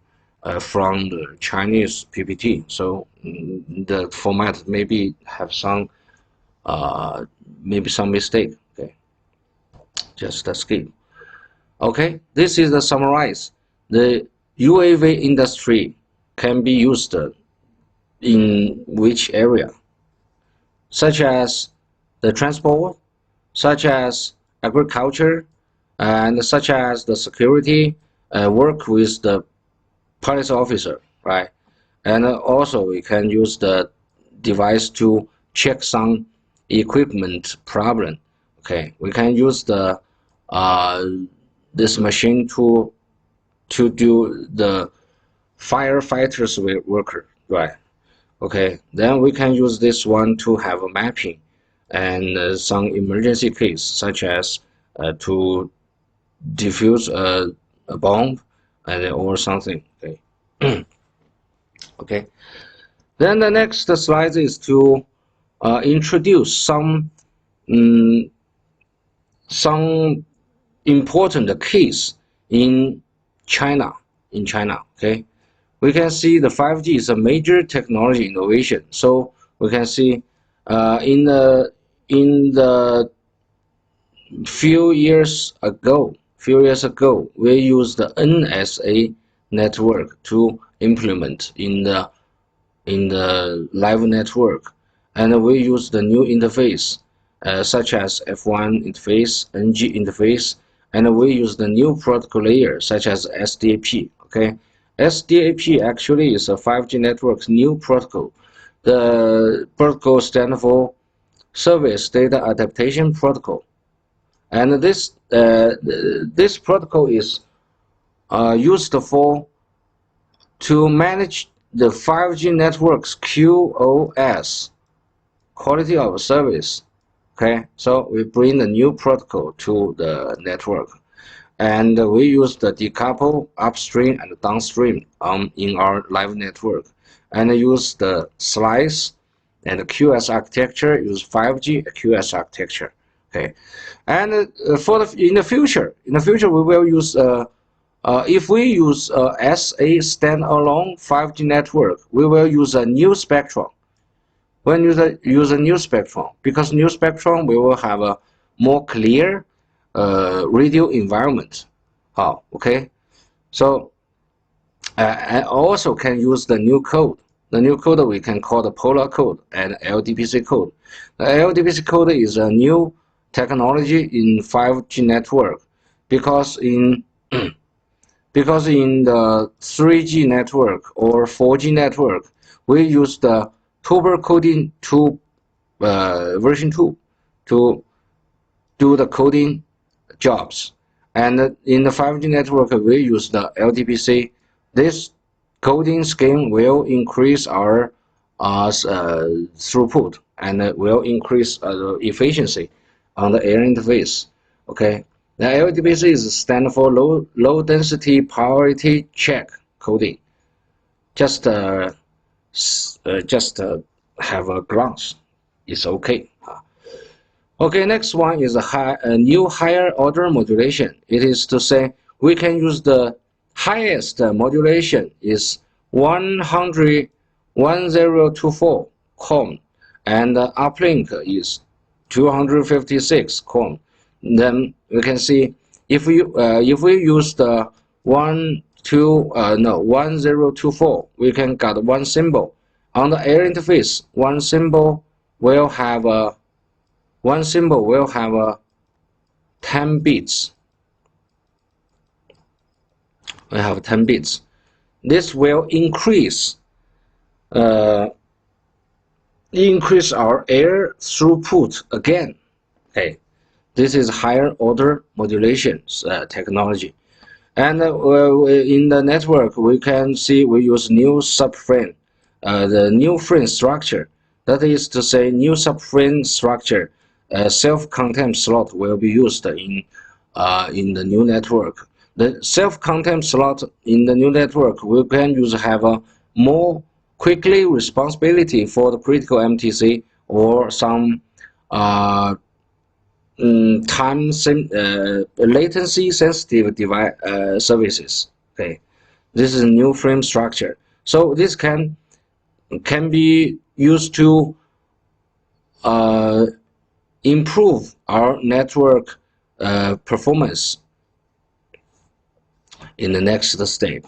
from the Chinese PPT, so the format maybe have some maybe some mistake. Okay, just skip. Okay, this is the summarize. The UAV industry can be used in which area, such as the transport, such as agriculture, and such as the security, work with the police officer, right? And also we can use the device to check some equipment problem. Okay, we can use the this machine to do the firefighters worker, right? Okay, then we can use this one to have a mapping and some emergency case, such as to defuse a bomb or something. Okay. Okay. Then the next slide is to introduce um, some important case in China. Okay, we can see the 5G is a major technology innovation. So we can see in the few years ago, we used the NSA network to implement in the live network, and we use the new interface such as F1 interface, NG interface, and we use the new protocol layer such as SDAP. Okay, SDAP actually is a 5G network's new protocol. The protocol stands for Service Data Adaptation Protocol, and this protocol is used for to manage the 5G network's QoS, quality of service. Okay, so we bring the new protocol to the network, and we use the decouple upstream and downstream in our live network, and use the slice and the QoS architecture, use 5G QoS architecture. Okay, and in the future we will use if we use as a standalone 5G network, we will use a new spectrum. When you use a new spectrum, because new spectrum we will have a more clear radio environment. Okay, so I also can use the new code. The new code we can call the Polar code and LDPC code. The LDPC code is a new technology in 5G network because in the 3G network or 4G network, we use the turbo coding to version 2 to do the coding jobs. And in the 5G network, we use the LDPC. This coding scheme will increase our throughput and will increase the efficiency on the air interface. Okay. The LDPC is stand for low density priority check coding. Just have a glance. It's okay. Okay, next one is a new higher order modulation. It is to say we can use the highest modulation is 1024 com, and the uplink is 256 com. Then we can see if we use the 1024, we can get one symbol on the air interface. One symbol will have a 10 bits. We have 10 bits. This will increase our air throughput again. Okay. This is higher order modulation technology. And in the network, we can see we use new subframe, the new frame structure. That is to say, new subframe structure, self-contained slot will be used in the new network. The self-contained slot in the new network, we can have a more quickly responsibility for the critical MTC or some latency sensitive device services. Okay, this is a new frame structure. So this can be used to improve our network performance in the next step.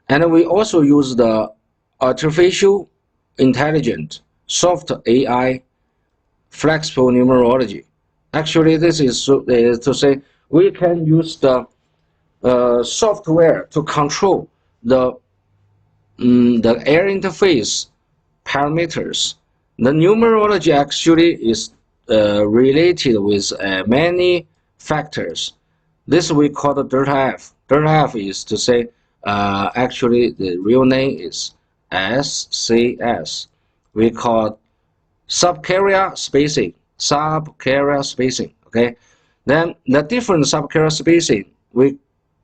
And we also use the artificial intelligence, soft AI, flexible numerology. Actually, this is to say we can use the software to control the air interface parameters. The numerology actually is related with many factors. This we call the delta F. Delta F is to say actually the real name is SCS. We call subcarrier spacing. Subcarrier spacing. Okay. Then the different subcarrier spacing,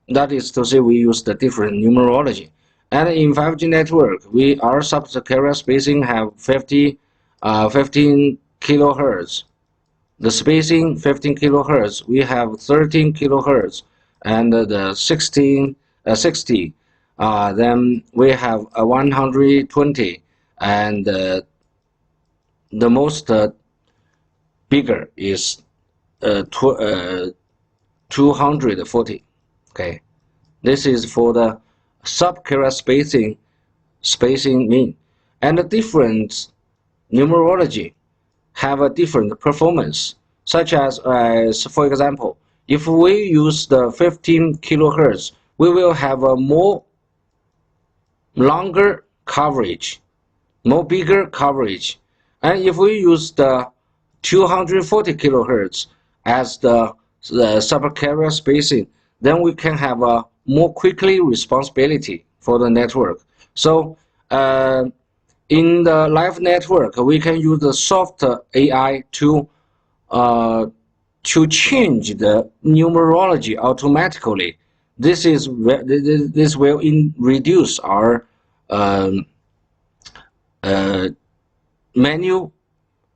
that is to say we use the different numerology. And in 5G network, our subcarrier spacing have 15 kilohertz. The spacing 15 kilohertz. We have 13 kilohertz, and the 60. Then we have 120, and the most bigger is 240. Okay, this is for the subcarrier spacing mean, and the different numerology have a different performance, such as for example, if we use the 15 kilohertz, we will have a more longer coverage, more bigger coverage. And if we use the 240 kilohertz as the subcarrier spacing, then we can have a more quickly responsibility for the network. So in the live network, we can use the soft AI to change the numerology automatically. This will reduce our manual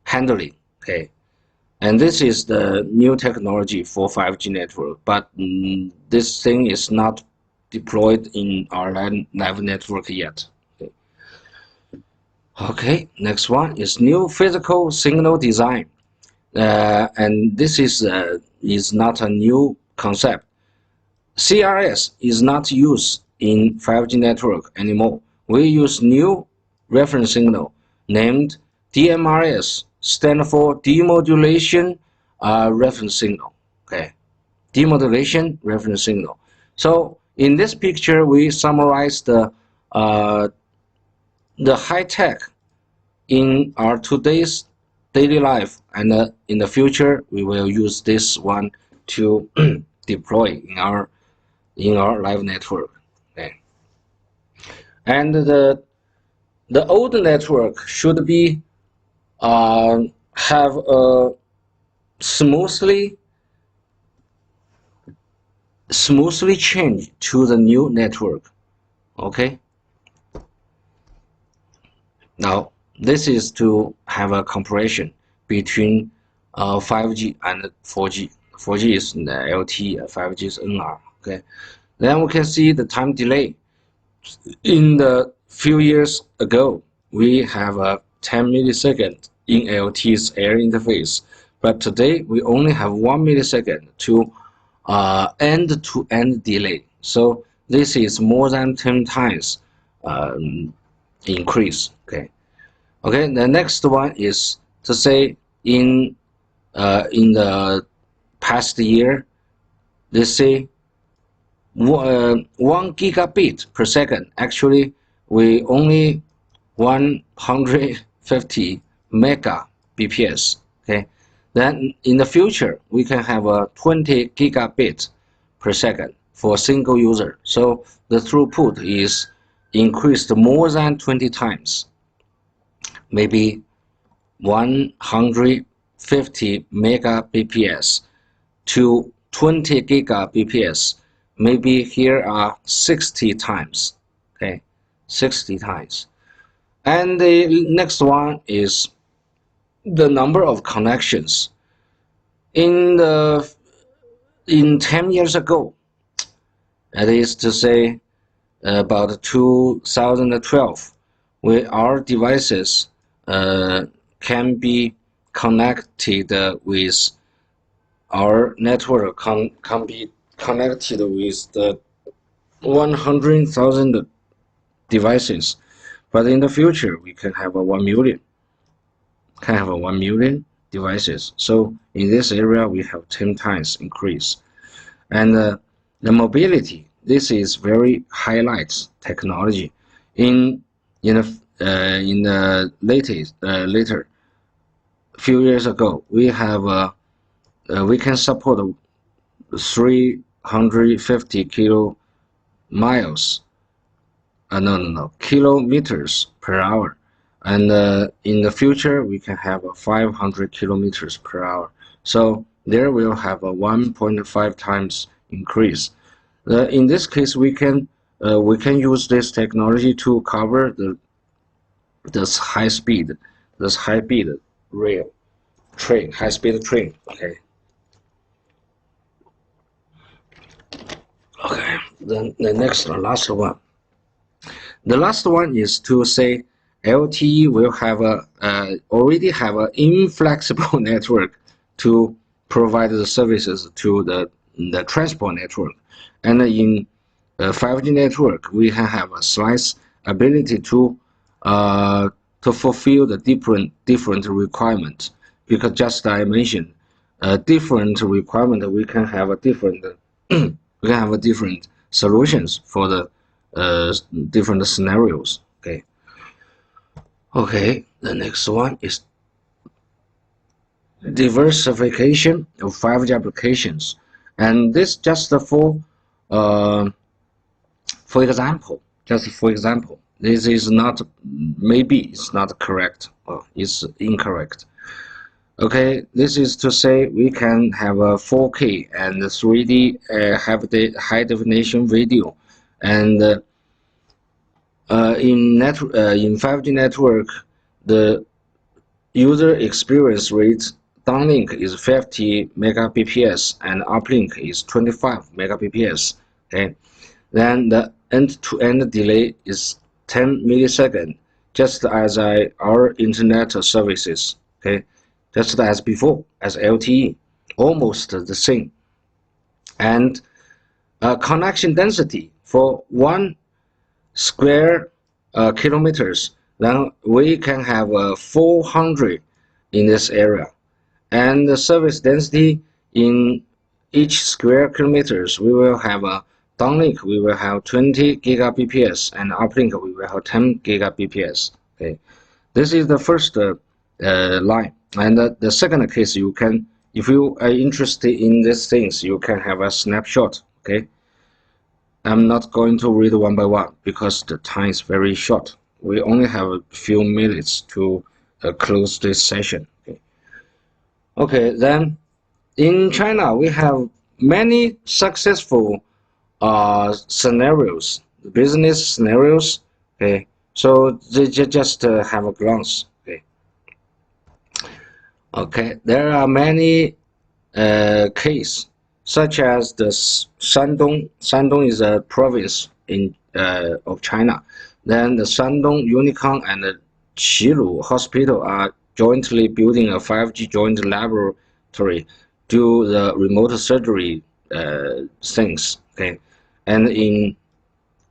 handling. Okay, and this is the new technology for 5G network, but this thing is not deployed in our live network yet. Okay, next one is new physical signal design, and this is not a new concept. CRS is not used in 5G network anymore. We use new reference signal named DMRS, stand for demodulation reference signal. Okay, demodulation reference signal. So in this picture, we summarize the high tech in our today's daily life, and in the future we will use this one to deploy in our live network. Okay, and the old network should be have a smoothly change to the new network. Okay, now this is to have a comparison between 5G and 4G. 4G is the LTE, 5G is NR. Okay, then we can see the time delay. In the few years ago, we have a 10 millisecond in LTE's air interface, but today we only have 1 millisecond to end-to-end delay. So this is more than 10 times increase. Okay. The next one is to say in the past year, they say 1 gigabit per second. Actually, we only 150 megabps. Okay, then in the future we can have a 20 gigabit per second for a single user. So the throughput is increased more than 20 times. Maybe 150 megabps to 20 gigabps. Maybe here are 60 times. Okay, 60 times. And the next one is the number of connections. in 10 years ago, that is to say about 2012, our devices can be connected with our network, can be connected with the 100,000 devices, but in the future we can have a 1 million. Can have a 1 million devices. So in this area we have 10 times increase. And the mobility, this is very highlights technology. In the later few years ago, we have we can support 350 kilometers per hour, and in the future we can have 500 kilometers per hour. So there will have a 1.5 times increase. In this case, we can use this technology to cover this high speed rail train, high speed train. Okay. Okay. Then the last one. The last one is to say LTE will have already have an inflexible network to provide the services to the transport network, and in 5G network we can have a slice ability to fulfill the different requirements, because just I mentioned different requirement, we can have a different we can have a different solutions for the different scenarios. Okay. Okay, the next one is diversification of 5G applications, and this just for example, this is not, maybe it's not correct or it's incorrect. Okay, this is to say we can have a 4K and 3D have the high definition video, and in 5G network, the user experience rate downlink is 50 megabps and uplink is 25 megabps. Okay, then the end-to-end delay is 10 milliseconds, just as our internet services. Okay, just as before, as LTE, almost the same. And connection density for 1 square kilometers, then we can have 400 in this area. And the service density in each square kilometers, we will have a downlink, we will have 20 gigabps, and uplink we will have 10 gigabps. Okay, this is the first line. And the second case, you can, if you are interested in these things, you can have a snapshot. Okay, I'm not going to read one by one because the time is very short. We only have a few minutes to close this session. Okay. Okay, then in China we have many successful scenarios, business scenarios. Okay, so they just have a glance. Okay. Okay, there are many cases, such as the Shandong. Shandong is a province in of China. Then the Shandong Unicom and the Qilu Hospital are jointly building a 5G joint laboratory, do the remote surgery things. Okay, and in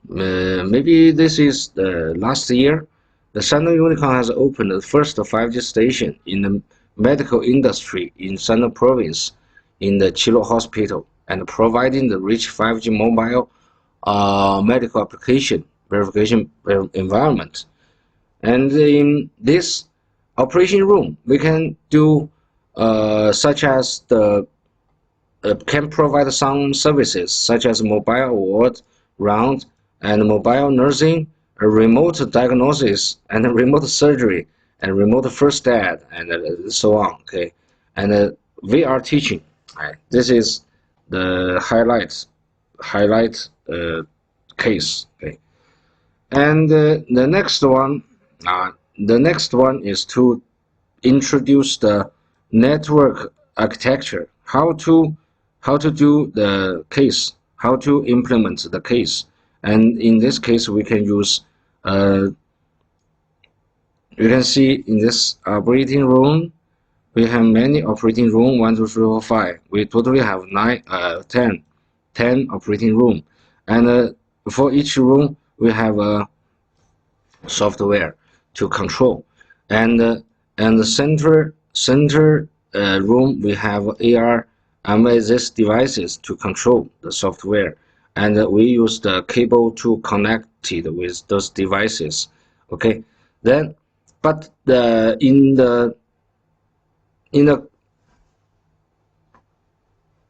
maybe this is the last year, the Shandong Unicom has opened the first 5G station in the medical industry in Shandong province, in the Qilu Hospital, and providing the rich 5G mobile medical application verification environment. And in this operation room, we can do such as the can provide some services such as mobile ward round and mobile nursing, remote diagnosis and remote surgery and remote first aid and so on. Okay, and VR teaching. Right. This is the highlight case. Okay, and the next one is to introduce the network architecture, how to do the case, how to implement the case. And in this case, we can use you can see in this operating room, we have many operating room, 1, 2, 3, 4, 5. We totally have 10 operating room, and for each room we have a software to control, and the center room we have AR MSS devices to control the software, and we use the cable to connect it with those devices. Okay, then but in the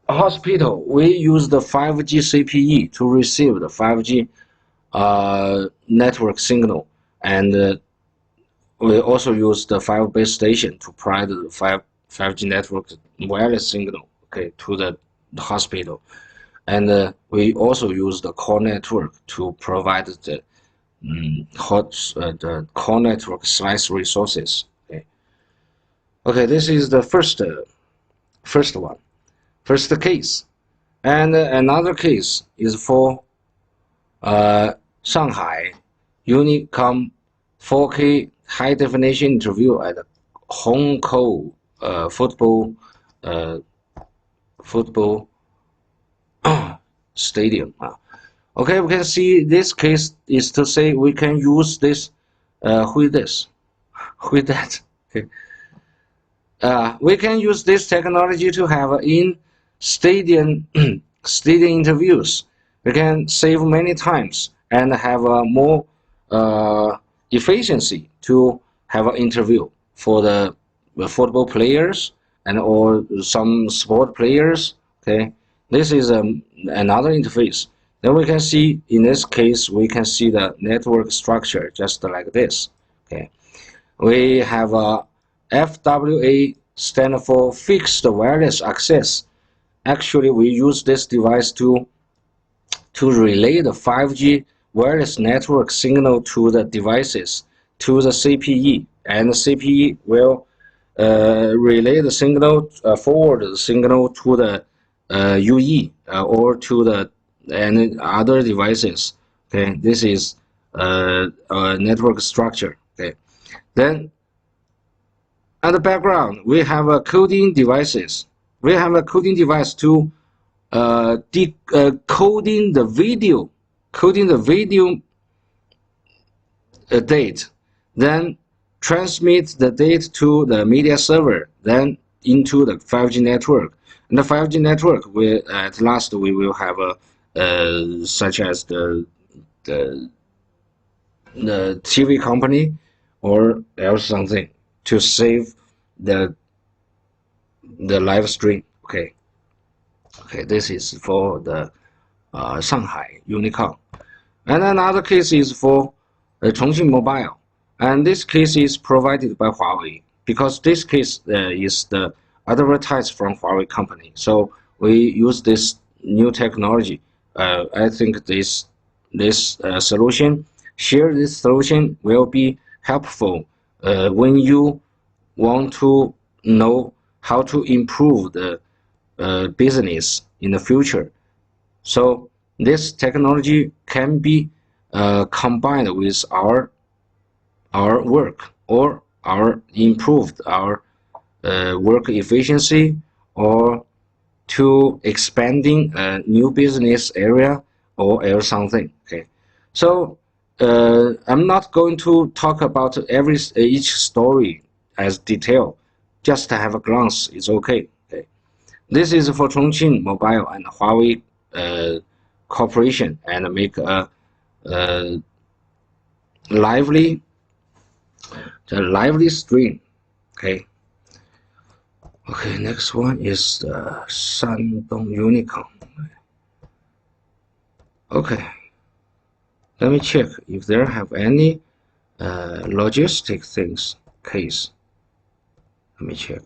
hospital, we use the 5G CPE to receive the 5G network signal, and we also use the 5 base station to provide the 5G network wireless signal, okay, to the hospital, and we also use the core network to provide the the core network slice resources. Okay, this is the first case, and another case is for Shanghai Unicom 4K high definition interview at Hong Kong football stadium. Okay, we can see this case is to say we can use this with that. Okay. We can use this technology to have in stadium interviews. We can save many times and have more efficiency to have an interview for the football players and or some sport players. Okay, this is another interface. Then we can see in this case we can see the network structure just like this. Okay, we have a FWA stand for fixed wireless access. Actually, we use this device to relay the 5G wireless network signal to the devices, to the CPE, and the CPE will relay the signal, forward the signal to the UE or to the and other devices. Okay, this is a network structure. Okay, then at the background we have a coding devices. We have a coding device to coding the video date, then transmit the data to the media server, then into the 5G network. And the 5G network, at last we will have a such as the TV company or else something to save the live stream. Okay, this is for the Shanghai Unicom. And another case is for Chongqing Mobile, and this case is provided by Huawei because this case is the advertised from Huawei company. So we use this new technology. I think this solution will be helpful when you want to know how to improve the business in the future. So this technology can be combined with our work or improved our work efficiency or to expanding a new business area or something. Okay, so I'm not going to talk about each story as detail. Just to have a glance is okay. Okay, this is for Chongqing Mobile and Huawei Corporation, and make a lively stream. Okay. Okay, next one is the Shandong Unicom. Okay, let me check if there have any logistic things case. Let me check.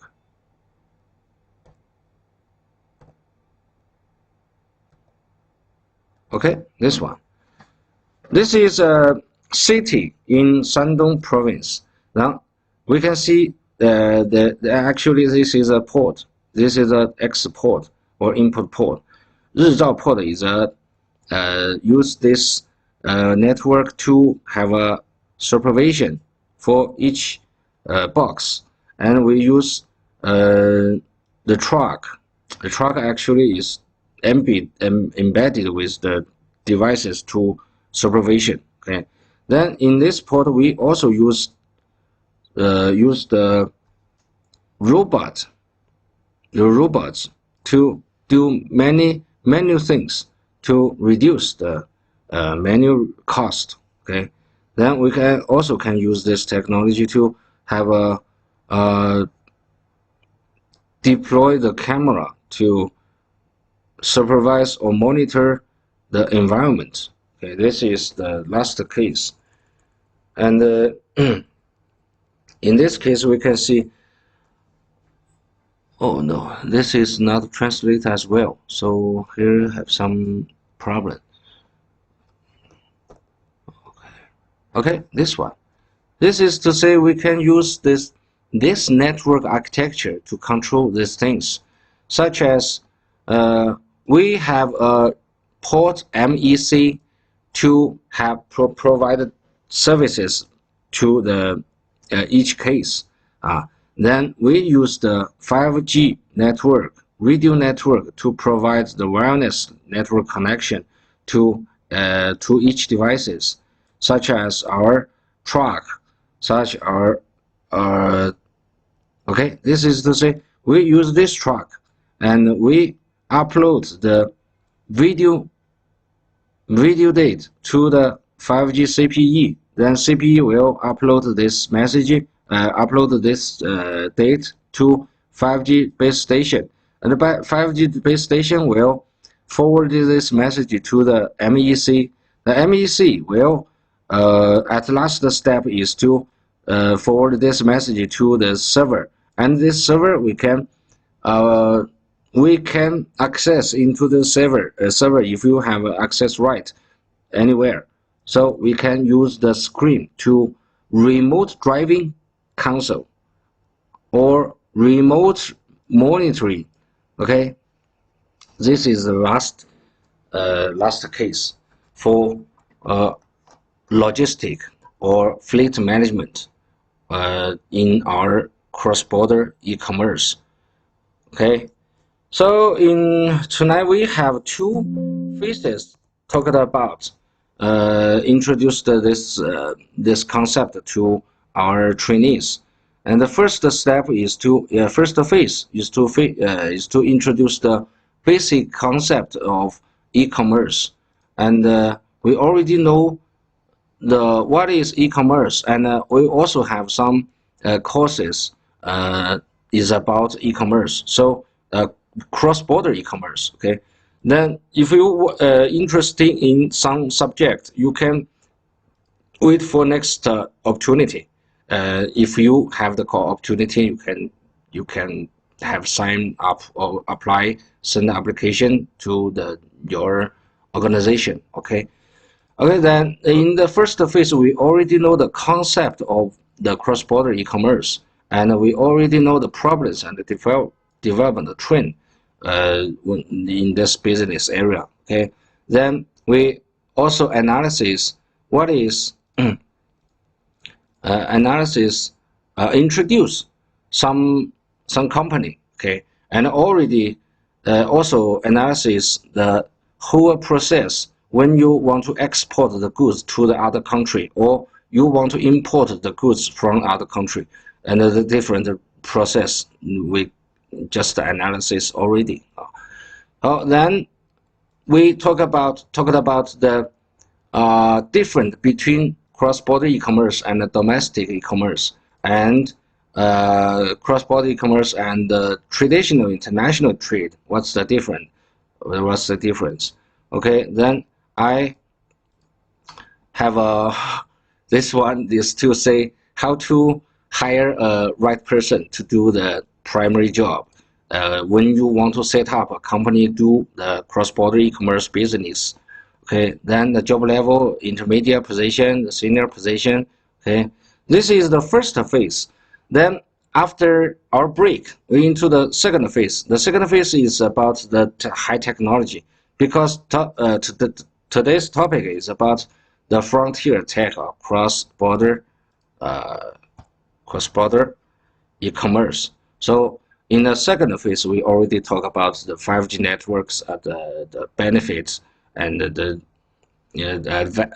Okay, this one. This is a city in Shandong province. Now we can see actually this is a port. this is a export or import port. 日照 port is a use this network to have a supervision for each box, and we use the truck. The truck actually is embedded with the devices to supervision. Okay, then in this port we also use the robots to do many things to reduce the manual cost. Okay, then we can also use this technology to have a deploy the camera to supervise or monitor the environment. Okay, this is the last case, and in this case we can see, oh no, this is not translated as well, so here have some problem. Okay, this one. This is to say we can use this network architecture to control these things, such as we have a port MEC to have provided services to the each case. Then we use the 5G network, radio network, to provide the wireless network connection to each devices, such as our truck, such our okay. This is to say we use this truck and we upload the video data to the 5G CPE. Then CPE will upload this message, upload this data to 5G base station, and the 5G base station will forward this message to the MEC. The MEC will at last step is to forward this message to the server, and this server we can access into the server if you have access right anywhere. So we can use the screen to remote driving console or remote monitoring. Okay, this is the last case for logistic or fleet management in our cross-border e-commerce. Okay, so tonight we have two phases talked about. Introduced this concept to our trainees, and the first step is to first phase is to introduce the basic concept of e-commerce, and we already know what is e-commerce, and we also have some courses is about e-commerce. So cross-border e-commerce. Okay. Then, if you interested in some subject, you can wait for next opportunity. If you have the opportunity, you can have sign up or apply, send the application to your organization. Okay. Okay. Then, in the first phase, we already know the concept of the cross-border e-commerce, and we already know the problems and the development trend in this business area. Okay, then we also analysis what is introduce some company. Okay, and already also analysis the whole process when you want to export the goods to the other country, or you want to import the goods from other country, and the different process we just analysis already. Then we talked about the difference between cross-border e-commerce and domestic e-commerce, and cross-border e-commerce and traditional international trade. What's the difference? What's the difference? Okay, then I have this one is to say how to hire a right person to do the primary job. When you want to set up a company, do the cross-border e-commerce business. Okay, then the job level, intermediate position, the senior position. Okay, this is the first phase. Then after our break, we're into the second phase. The second phase is about the high technology, because today's topic is about the frontier tech or cross-border e-commerce. So in the second phase, we already talk about the 5G networks, the benefits, and the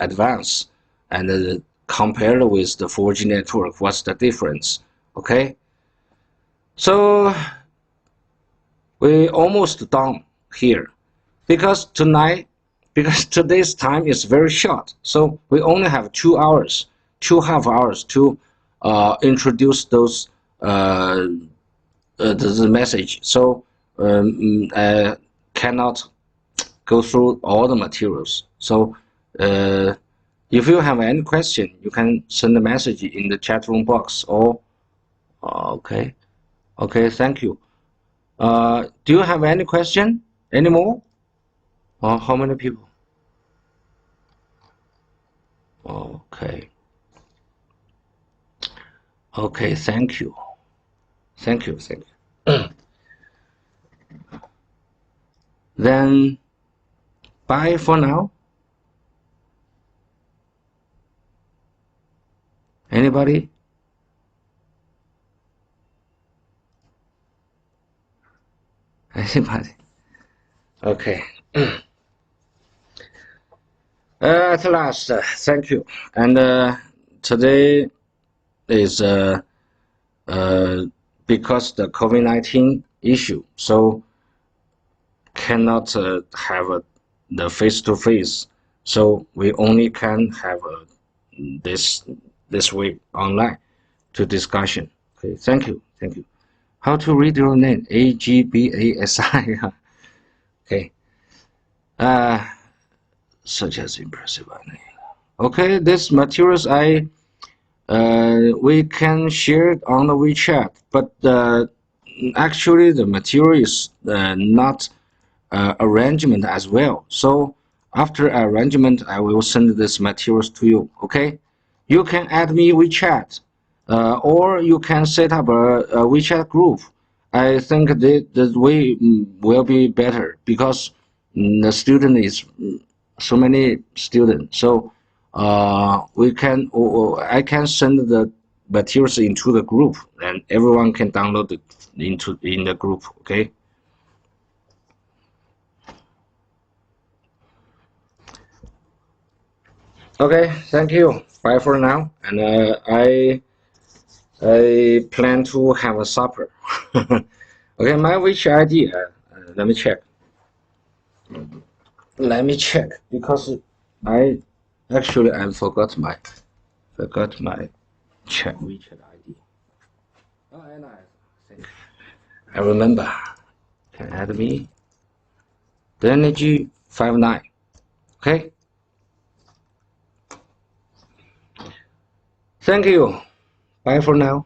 advance, and compared with the 4G network, what's the difference? Okay, so we almost done here, because today's time is very short, so we only have 2 hours, 2.5 hours to introduce those the message. So I cannot go through all the materials. So if you have any question, you can send a message in the chat room box, or okay, thank you. Do you have any question anymore? How many people? Okay, thank you. Then bye for now. Anybody? Anybody? Okay. At last, thank you. And today is because the COVID-19 issue, so cannot have the face-to-face. So we only can have this week online to discussion. Okay, thank you. How to read your name? Agbasi. Okay. Such as impressive. Okay, this materials we can share it on the WeChat, but actually the material is not arrangement as well. So after arrangement, I will send this materials to you. Okay, you can add me WeChat, or you can set up a WeChat group. I think the way will be better, because the student is so many students. So I can send the materials into the group, and everyone can download it in the group. Okay. Okay, thank you. Bye for now. And I plan to have a supper. Okay, my which ID? Let me check. Because I forgot my WeChat ID. Oh, and I think I remember. Can add me. The energy 59. Okay. Thank you. Bye for now.